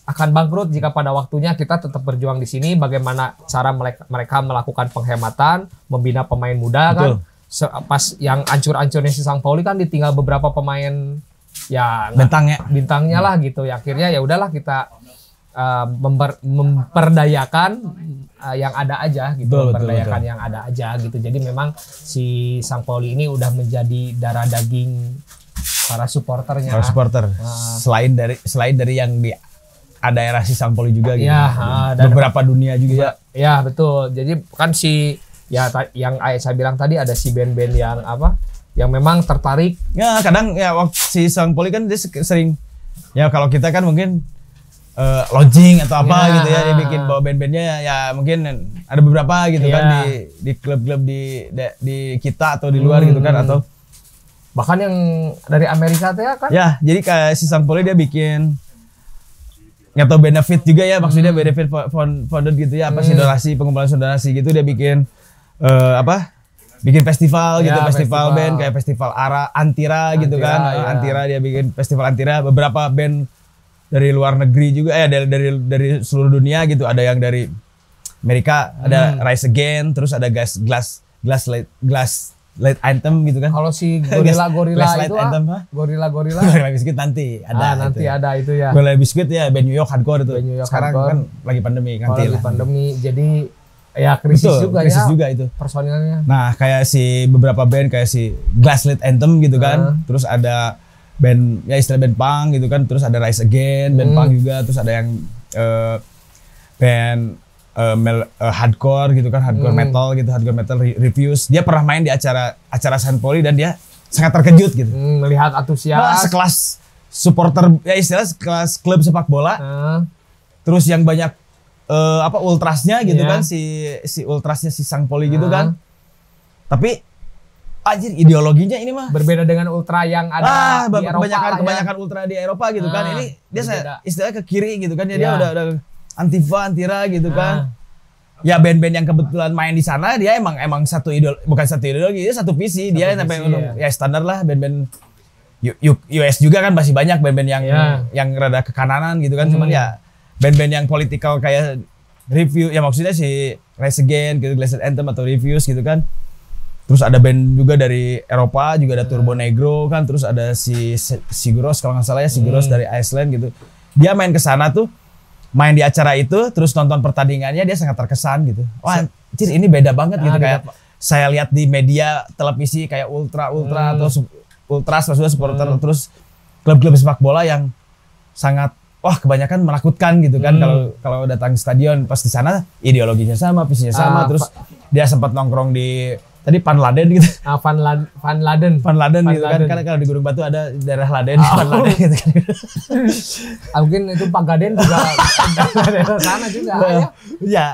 akan bangkrut jika pada waktunya kita tetap berjuang di sini. Bagaimana cara mereka melakukan penghematan, membina pemain muda kan. Pas yang ancur-ancurnya si Sampaoli kan ditinggal beberapa pemain ya bintangnya lah gitu. Ya akhirnya ya udahlah kita memperdayakan yang ada aja gitu, memperdayakan yang ada aja gitu. Jadi memang si Sampaoli ini udah menjadi darah daging para supporternya. Selain dari yang di daerah si Sampoli juga gitu. Ya, beberapa dunia juga. Ya betul. Jadi kan yang saya bilang tadi ada si band-band yang yang memang tertarik. Ya kadang ya waktu si Sampoli kan dia sering ya kalau kita kan mungkin lodging atau apa gitu ya, dia bikin bawa band-bandnya ya mungkin ada beberapa gitu kan di klub-klub di kita atau di luar gitu kan, atau bahkan yang dari Amerika tuh ya kan. Ya, jadi kayak si Sampoli dia bikin atau benefit juga ya, maksudnya benefit founded gitu ya, donasi, pengumpulan donasi gitu, dia bikin bikin festival gitu, festival band kayak festival Antira gitu kan. Antira dia bikin festival Antira, beberapa band dari luar negeri juga dari seluruh dunia gitu, ada yang dari Amerika, ada Rise Again, terus ada Glass Light Anthem gitu kan. Kalau si Gorilla itu Gorilla Gorilla Biscuit nanti ada ada itu ya. Gorilla Biscuit ya band New York hardcore itu. Sekarang hardcore. Kan lagi pandemi jadi ya krisis juga itu personilnya. Nah, kayak si beberapa band kayak si Glass Light Anthem gitu kan. Terus ada band ya istilah band punk gitu kan, terus ada Rise Again band punk juga, terus ada yang band hardcore gitu kan, hardcore metal gitu, hardcore metal Refuse. Dia pernah main di acara Sampoli dan dia sangat terkejut gitu melihat antusias sekelas supporter ya istilah sekelas klub sepak bola, terus yang banyak ultrasnya gitu kan, si ultrasnya si Sampoli gitu kan, tapi anjir ideologinya ini mah berbeda dengan ultra yang ada di Eropa. Kebanyakan ultra di Eropa gitu kan. Ini dia istilahnya ke kiri gitu kan. Dia udah antira gitu kan. Ya band-band yang kebetulan main di sana dia emang bukan satu ideologi, dia satu visi. Dia sampai ya standar lah band-band US juga kan masih banyak band-band yang rada ke kananan gitu kan. Cuman ya band-band yang politikal kayak Review ya maksudnya si Rise Again gitu, Glass Anthem atau Refuse gitu kan. Terus ada band juga dari Eropa, juga ada Turbo Negro kan, terus ada si Siguros kalau nggak salah ya, Siguros dari Iceland gitu. Dia main ke sana tuh, main di acara itu, terus nonton pertandingannya dia sangat terkesan gitu. Wah, anjir ini beda banget gitu kayak saya lihat di media televisi kayak ultra atau ultras maksudnya supporter terus klub-klub sepak bola yang sangat kebanyakan menakutkan gitu kan kalau datang ke stadion. Pas di sana ideologinya sama, visinya sama, terus dia sempat nongkrong di tadi Van Laden gitu. Van Laden gitu kan. Karena kalau di Gunung Batu ada daerah Laden, Van Laden gitu kan. Mungkin itu Pak Gaden juga daerah sana juga ya. Iya.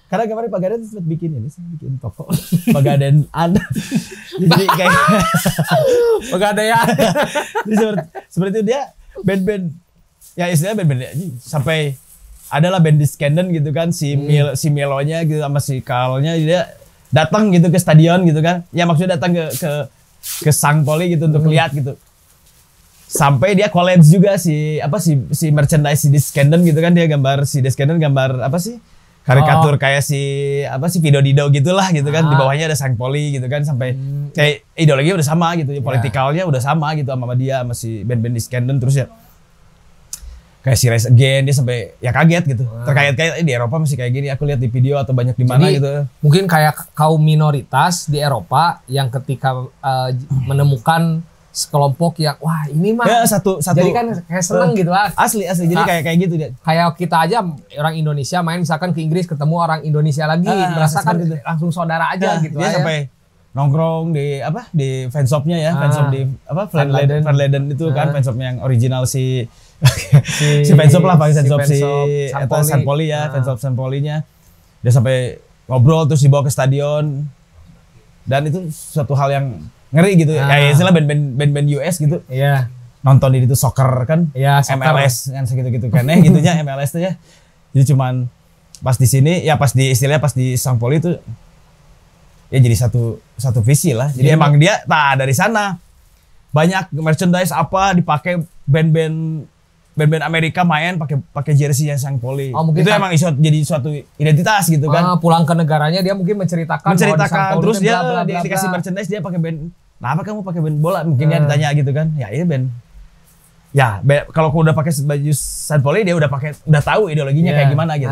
Karena kemarin Pak Gaden sempat bikin toko. Pak Gaden ada. Jadi kayak Pak Gaden ya. Seperti itu dia band-band ya istilahnya band-band sampai adalah band Diskenden gitu kan, si Melonya gitu sama si Kalnya dia datang gitu ke stadion gitu kan. Ya maksudnya datang ke Sampoli gitu untuk lihat gitu. Sampai dia collabs juga si merchandise si Diskenden gitu kan, dia gambar si Diskenden gambar apa sih? karikatur kayak si Vido Dido gitulah gitu kan, di bawahnya ada Sang Poli gitu kan, sampai kayak ideologinya udah sama gitu, politikalnya udah sama gitu sama dia, sama si band-band di Scandal. Terus ya kayak si Rise Again, dia sampai ya kaget gitu, terkait kayak di Eropa masih kayak gini, aku lihat di video atau banyak di mana gitu. Mungkin kayak kaum minoritas di Eropa yang ketika menemukan sekelompok yang wah ini mah ya satu jadi kan kayak seneng gitu lah. Asli jadi kayak gitu dia. Kayak kita aja orang Indonesia main misalkan ke Inggris ketemu orang Indonesia lagi, merasakan gitu. Langsung saudara aja gitu. Dia sampai nongkrong di fanshopnya ya, fanshop di Van Leden itu kan, fanshopnya yang original si fanshop lah, pakai fanshop si San Poli ya, fanshop San Polinya. Dia sampai ngobrol terus dibawa ke stadion. Dan itu suatu hal yang ngeri gitu. Kayak istilah band-band US gitu. Iya. Nonton di itu soccer kan, MLS kan segitu-gitu kan gitunya MLS tuh ya. Jadi cuman pas di sini ya pas di Sang Poli itu ya jadi satu visi lah. Jadi emang dia dari sana banyak merchandise dipakai band-band Amerika main pakai jersey yang Sang Poli. Itu emang jadi suatu identitas gitu kan. Pulang ke negaranya dia mungkin menceritakan terus dia dikasih merchandise, dia pakai band. Nah, apa kamu pakai band bola? Mungkin dia ditanya gitu kan. Ya ini band. Ya, kalau udah pakai baju San Poli dia udah tahu ideologinya kayak gimana gitu.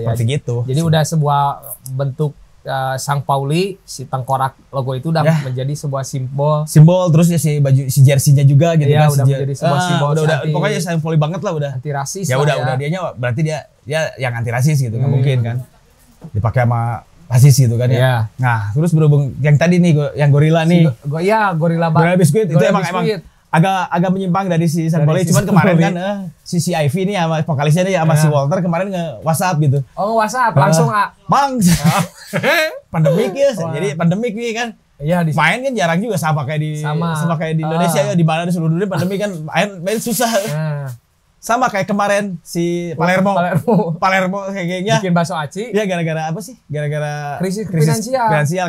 Seperti gitu. Jadi udah sebuah bentuk Sang Pauli, si tengkorak logo itu udah menjadi sebuah simbol. Terus ya si baju si jersey-nya juga gitu kan. Udah menjadi sebuah simbol. Udah pokoknya Sang Pauli banget lah udah. Anti rasis. Ya udah dianya berarti dia yang anti rasis gitu kan, mungkin kan. Dipakai sama rasis gitu kan ya. Nah, terus berhubung yang tadi nih yang gorila nih. Gorila Biskuit itu emang agak menyimpang dari si San Poli. Cuman kemarin kan si Ivy nih sama vokalisnya nih sama si Walter kemarin nge-WhatsApp gitu. WhatsApp langsung Bang. Pandemik ya. Jadi pandemik nih kan. Iya, main kan jarang juga sama kayak di Indonesia ya, di mana di seluruh dunia pandemi kan main susah. Sama kayak kemarin si Palermo kayaknya bikin bakso aci. Ya gara-gara apa sih? Gara-gara krisis finansial.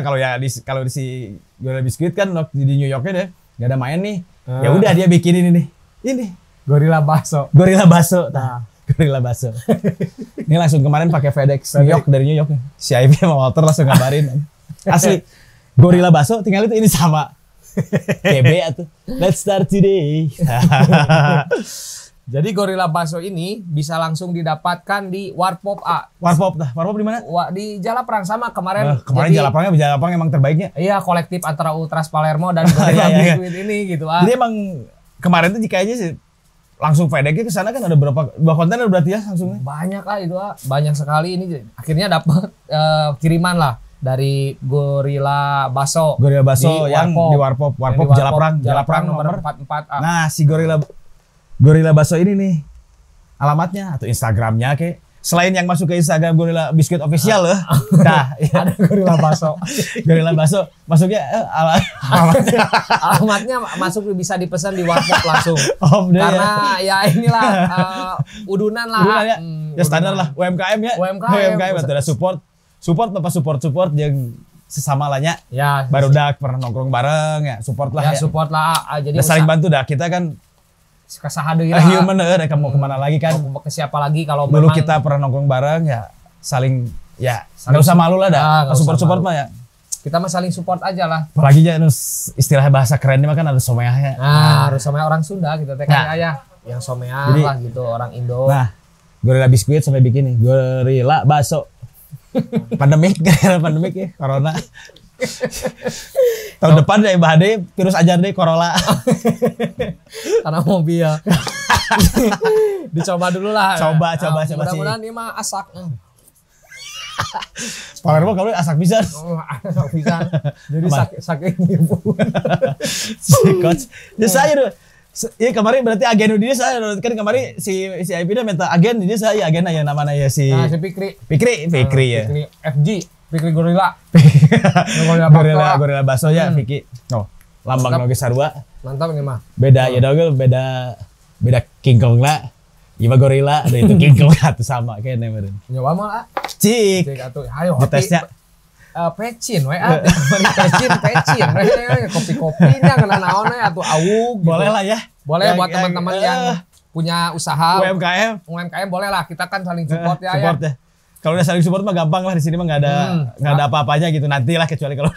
Kalau di si Gorilla Biscuit kan di New Yorknya deh nggak ada main nih. Ya udah dia bikin ini Gorilla Baso. Nah, Gorilla Baso. Ini langsung kemarin pakai FedEx New York dari New York. Si Ivy sama Walter langsung ngabarin. Asli Gorilla Baso tinggal itu ini sama. KB atau let's start today. Jadi Gorilla Baso ini bisa langsung didapatkan di Warpop A. Warpop di mana? Di Jalaprang sama kemarin. Jalaprang emang terbaiknya. Iya, kolektif antara Ultras Palermo dan Gorilla Biscuit ini gitu. Jadi emang kemarin tuh kayaknya sih langsung FedEx ke sana kan ada berapa kontainer berarti ya langsungnya? Banyak lah itu, banyak sekali ini. Akhirnya dapat kiriman lah dari Gorilla Baso. Gorilla Baso yang di Warpop Jalaprang nomor 44A. Nah, si Gorilla Baso ini nih alamatnya atau Instagramnya kayak selain yang masuk ke Instagram Gorilla Biscuit official loh. Nah, ada Gorilla Baso. Gorilla Baso masuknya alamatnya masuk bisa dipesan di Warpop langsung. Karena ya inilah udunan lah. Ya standar lah UMKM ya. UMKM ada support yang sesama lahnya. Ya, barudak pernah nongkrong bareng ya, support lah. Support lah. Jadi saling bantu dah. Kita kan kesahadu lah. Human mereka mau kemana lagi kan? Mau ke siapa lagi kalau dulu kita pernah nongkrong bareng ya, saling nggak usah malu lah dah. Support mah ya. Kita mah saling support aja lah. Apalagi ya istilah bahasa keren ini mah kan ada someahnya. Harus someah orang Sunda gitu teh kan ayah. Yang someah lah gitu orang Indo. Nah, Gorilla Biscuit sampai bikin nih Gorilla Baso. Pandemik ya, corona. Tahun depan deh bahade virus ajar deh corona. Karena mobil. Dicoba dulu lah. Coba sih. Mudah-mudahan ini mah asak. Palermo kalau asak bisa. Asak bisa. Jadi saking ibu. Si coach. Ya saya tuh. Iya kemarin berarti agen dia saya kan kemarin si IP nya minta agen dia saya agen yang namanya ya si Fikri ya. Fikri Gorilla. Gorilla Baso ya Fikri. Lambang Noge Sarua. Mantap ini mah. Beda ya dong beda King Kong lah. Iba gorila ada itu King Kong atau sama kayaknya meren. Nyoba mah. Cik. Atuh hayo tesnya. Pecin we pecin kopi-kopinya kena naon we atuh awug gitu. Boleh lah ya. Boleh buat teman-teman yang punya usaha UMKM boleh lah, kita kan saling support ya. Support ya. Kalau udah saling support mah gampang lah, di sini mah nggak ada apa-apanya gitu, nantilah kecuali kalau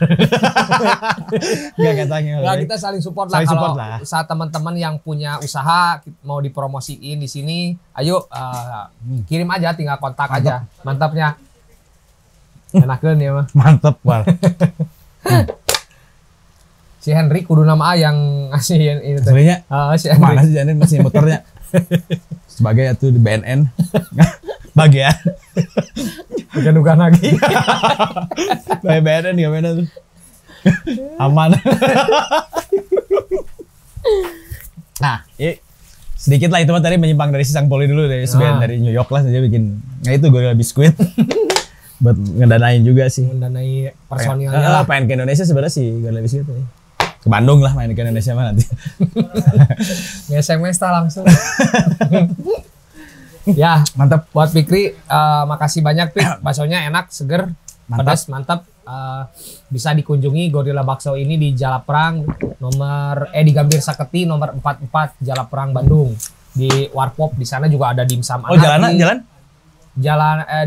nggak katanya. Ya kita saling support lah. Saling Kalau support lah. usaha teman-teman yang punya usaha mau dipromosiin di sini, ayo kirim aja, tinggal kontak aja. Mantapnya. Enakeun ya mah. Mantep Wal. Si Henry kudu nama A yang ngasih ini tuh. Sebenarnya Si Henry. mana sih Janin masih motornya sebagai atuh di BNN bagian Bukan lagi. bagian BNN gimana tuh aman. Nah sedikit lah itu mah tadi menyimpang dari si Sang Poli dulu dari sebenarnya dari New York lah saja bikin. Nah itu Gorilla Biscuit buat ngedanain juga sih. Mendanai personilnya lah. Pengen ke Indonesia sebenarnya sih Gorilla Biscuit ya. Ke Bandung lah main ke Indonesia mah nanti. SMS langsung. Ya, Mantap. buat Fikri, makasih banyak Pik. Baksonya enak, seger, Mantap. pedas, mantap. Bisa dikunjungi Gorilla Bakso ini di Jalaprang di Gambir Saketi nomor 44 Jalaprang Bandung. Di Warpop di sana juga ada dimsum Oh, jalan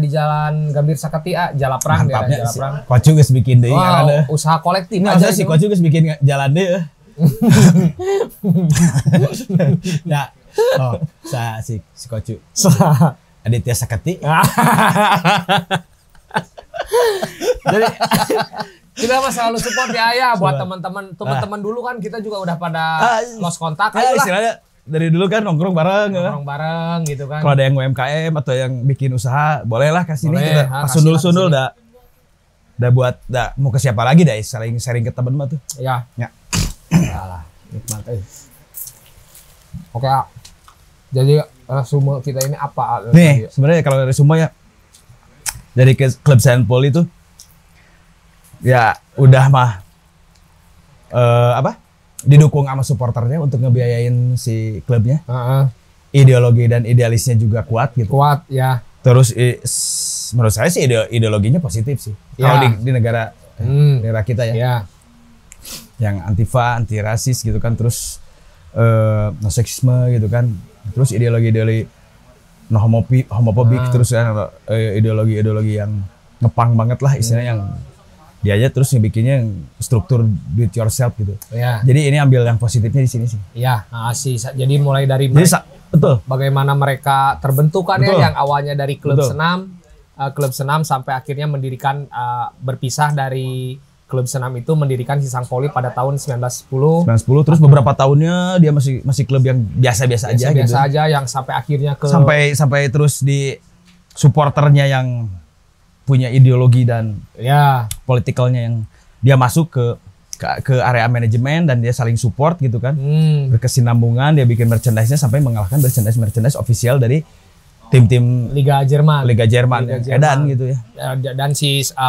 di Jalan Gambir Saketi Jalaprang daerah mantapnya Jalaprang. Kocu geus bikin deui karena Usaha kolektif ini aja aja si itu. Kocu geus bikin jalan deui. Ya. Oh, si Kocu. Aditya Saketi. Jadi kita mah selalu support ya Ayah buat teman-teman dulu kan kita juga udah pada lost kontak Ya, ayolah. istilahnya dari dulu kan nongkrong bareng ya. Nongkrong bareng gitu kan. Kalau ada yang UMKM atau yang bikin usaha, bolehlah kasih ini Boleh, kita pas kasih sundul-sundul lah dah buat mau ke siapa lagi dah saling sharing ke teman mah tuh. Ya. Ya. Yalah, nikmat Oke, jadi resume kita ini apa? Nih, sebenarnya kalau dari semua ya dari klub Saint Paul itu ya udah mah didukung sama supporternya untuk ngebiayain si klubnya. Ideologi dan idealisnya juga kuat gitu. Kuat ya. Terus menurut saya sih ideologinya positif sih. Ya. Kalau di negara kita ya. Ya. Yang antifa, anti rasis gitu kan, terus no seksisme gitu kan. Terus ideologi homofobik terus ideologi yang ngepang banget lah istilahnya yang dia aja terus bikinnya yang struktur do it yourself gitu. Ya. Jadi ini ambil yang positifnya di sini sih. Ya, jadi mulai dari Betul. bagaimana mereka terbentuk kan Betul. ya, yang awalnya dari klub Betul. senam sampai akhirnya mendirikan berpisah dari klub senam itu mendirikan si Sang Poli pada tahun 1910. 1910 terus beberapa tahunnya dia masih klub yang biasa-biasa aja gitu. Biasa aja yang sampai akhirnya ke sampai terus di supporternya yang punya ideologi dan ya politikalnya yang dia masuk ke area manajemen dan dia saling support gitu kan. Berkesinambungan, dia bikin merchandise-nya sampai mengalahkan merchandise official dari tim-tim Liga Jerman yang edan gitu ya. Dan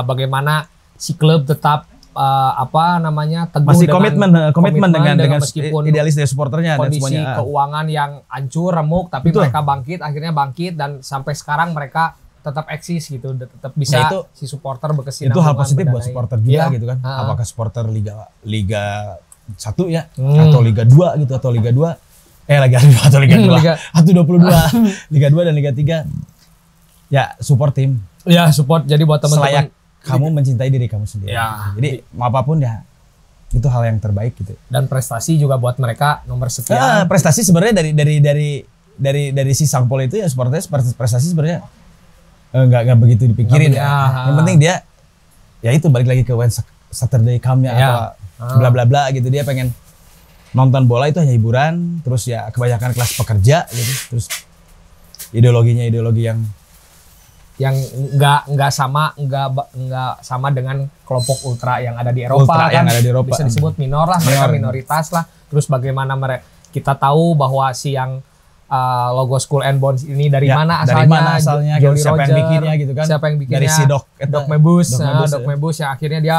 bagaimana si klub tetap teguh masih dengan komitmen dengan meskipun idealis dari supporternya dan kondisi semuanya. keuangan yang hancur remuk tapi Betul. mereka akhirnya bangkit dan sampai sekarang mereka tetap eksis gitu, tetap bisa Nah, itu, si supporter berkesinambungan. Itu hal positif buat supporter juga gitu kan. Ha-ha. Apakah supporter Liga 1 ya atau Liga 2 gitu atau Liga 2 Liga 2 atau Liga 2 atau 22 Liga 2 dan Liga 3 ya support tim. Ya support, jadi buat Selayak teman-teman kamu mencintai diri kamu sendiri. Ya. Jadi mau apapun ya itu hal yang terbaik gitu. Dan prestasi juga buat mereka nomor sekian. Prestasi sebenarnya dari si Sang Pol itu ya supporternya prestasi sebenarnya nggak begitu dipikirin ya. Yang penting dia ya itu balik lagi ke When Saturday Come-nya atau bla bla bla gitu, dia pengen nonton bola itu hanya hiburan, terus ya kebanyakan kelas pekerja gitu, terus ideologi yang nggak sama dengan kelompok ultra yang ada di Eropa kan, bisa disebut minor lah, mereka minoritas lah. Terus bagaimana kita tahu bahwa si yang logo Skull and Bones ini dari mana asalnya, Jolly siapa Roger, yang bikinnya gitu kan, siapa yang bikinnya, dari si Doc Mebus yang akhirnya dia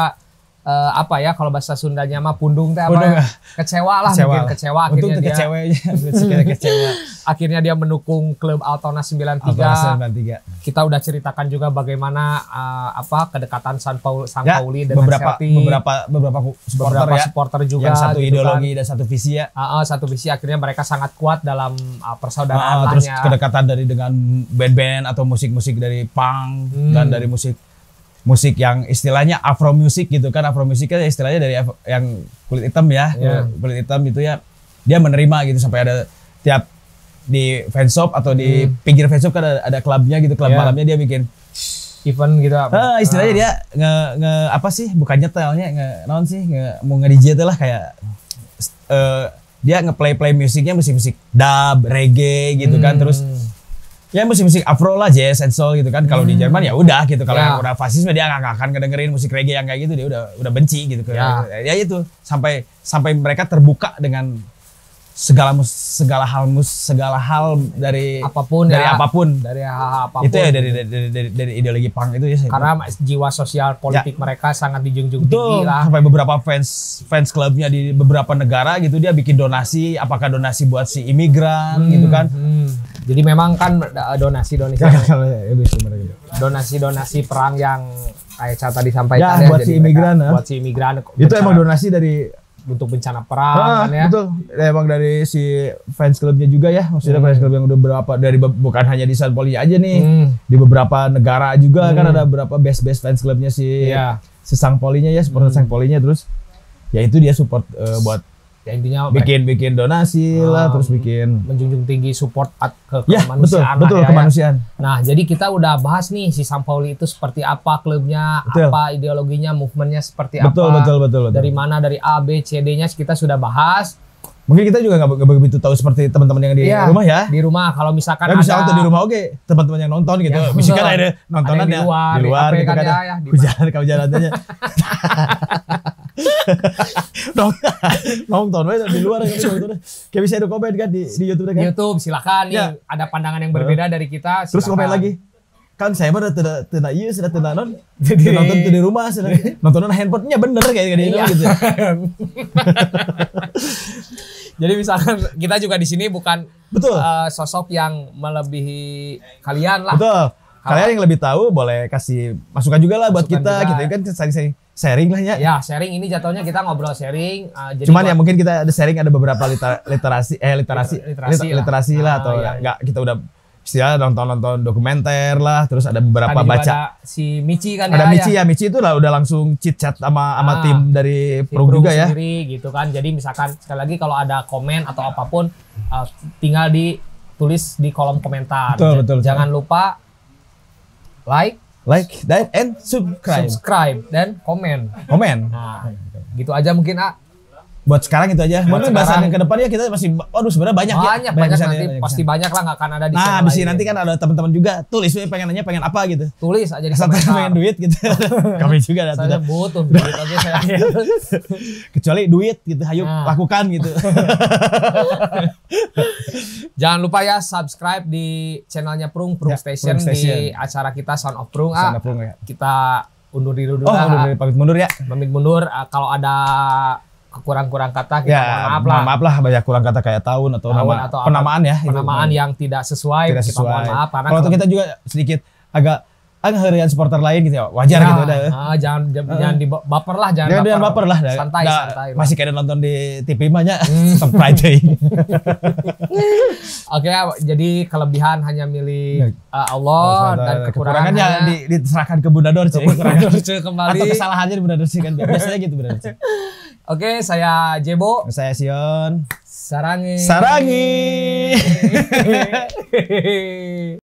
apa ya kalau bahasa Sundanya mah pundung teh Pundung, apa? Kecewa lah mungkin kecewa Untung akhirnya dia. kecewa. Akhirnya dia mendukung klub Altona 93. Altona 93. Kita udah ceritakan juga bagaimana kedekatan Sang Pauli dengan beberapa Celtic. beberapa supporter ya. Supporter juga yang satu gitu ideologi kan. dan satu visi ya. Satu visi akhirnya mereka sangat kuat dalam persaudaraan Terus lahnya. kedekatan dengan band-band atau musik-musik dari punk dan dari musik yang istilahnya Afro music gitu kan. Afro music kan istilahnya dari yang kulit hitam ya. Kulit hitam itu ya dia menerima gitu sampai ada tiap di fanshop atau di pinggir fanshop kan ada klubnya gitu, klub malamnya dia bikin event gitu. Istilahnya dia apa sih bukan nyetelnya naon sih mau nge-DJ lah kayak dia nge-play musiknya musik-musik dub, reggae gitu kan, terus ya musik-musik Afro lah, jazz and soul gitu kan. Kalau di Jerman ya udah gitu. Kalau yang udah fasisme dia nggak akan ngedengerin musik reggae yang kayak gitu, dia udah benci gitu. Ya itu sampai mereka terbuka dengan segala hal dari apapun dari apapun itu ya dari ideologi punk itu ya. Karena jiwa sosial politik mereka sangat dijunjung tinggi lah. Sampai beberapa fans klubnya di beberapa negara gitu dia bikin donasi, apakah donasi buat si imigran gitu kan. Jadi memang kan donasi perang yang kayak tadi sampaikan ya buat si imigran, buat si imigran itu emang donasi dari untuk bencana perang kan ya. Betul. Emang dari si fans klubnya juga ya. Maksudnya fans klub yang udah berapa bukan hanya di San Pauli aja nih. Di beberapa negara juga kan ada beberapa best fans klubnya si Sang Paulinya ya, supporter Sang Paulinya, terus ya itu dia support buat ya intinya bikin donasi lah, terus bikin menjunjung tinggi support ke ya, kemanusiaan. Betul kemanusiaan. Nah, jadi kita udah bahas nih si Sang Pauli itu seperti apa klubnya, apa ideologinya, movementnya seperti apa. Betul. Dari mana, dari A, B, C, D-nya kita sudah bahas. Mungkin kita juga nggak begitu tahu seperti teman-teman yang di rumah ya. Di rumah kalau misalkan ada di rumah teman-teman yang nonton gitu. Misalkan ada nontonan di luar gitu kan ya. Hujan aja. Nonton di luar kayak bisa ada komen kan di YouTube kan. YouTube silakan nih ada pandangan yang berbeda dari kita. Terus komen lagi. Kan saya mah sudah iya sudah nonton di rumah sudah nontonan handphonenya bener kayak gitu. Jadi misalkan kita juga di sini bukan sosok yang melebihi kalian lah. Betul. Kalian yang lebih tahu boleh kasih masukan juga lah buat kita. Kita kan sharing lah ya. Ya sharing ini jatuhnya kita ngobrol sharing. Cuman ya mungkin kita ada sharing ada beberapa literasi lah atau enggak kita udah istilah nonton dokumenter lah, terus ada beberapa baca. Ada si Michi kan ada Michi itu lah udah langsung chit chat sama tim dari Prung juga ya. Sendiri gitu kan. Jadi misalkan sekali lagi kalau ada komen atau apapun tinggal ditulis di kolom komentar. Betul. Jangan lupa like dan subscribe dan komen. Nah, gitu aja mungkin buat sekarang itu aja. Mungkin bahasan yang ke depan ya kita masih sebenarnya banyak nanti pasti banyak lah nggak akan ada di channel abis ini nanti kan ada teman-teman juga tulis pengen apa gitu. Tulis aja di komentar. Pengen duit gitu. Kami juga saya butuh duit aja saya. Kecuali duit gitu, ayo lakukan gitu. Jangan lupa ya subscribe di channelnya Prung Station di acara kita Sound of Prung. Kita undur diri dulu pamit mundur ya. Pamit mundur. Kalau ada kurang kata kita maaf lah banyak kurang kata kayak tahun atau penamaan yang tidak sesuai. Kita mohon maaf karena kalau kita juga sedikit agak harian supporter lain gitu ya wajar gitu udah. Jangan dibaper lah, jangan baper lah. Santai. Masih kayak nonton di TV mah nya Friday. Oke, jadi kelebihan hanya milik Allah dan kekurangannya diserahkan ke Bunda Dorce. Kembali. Atau kesalahannya di Bunda Dorce kan biasanya gitu Bunda Dorce. Oke, saya Jebo. Saya Sion. Sarangi.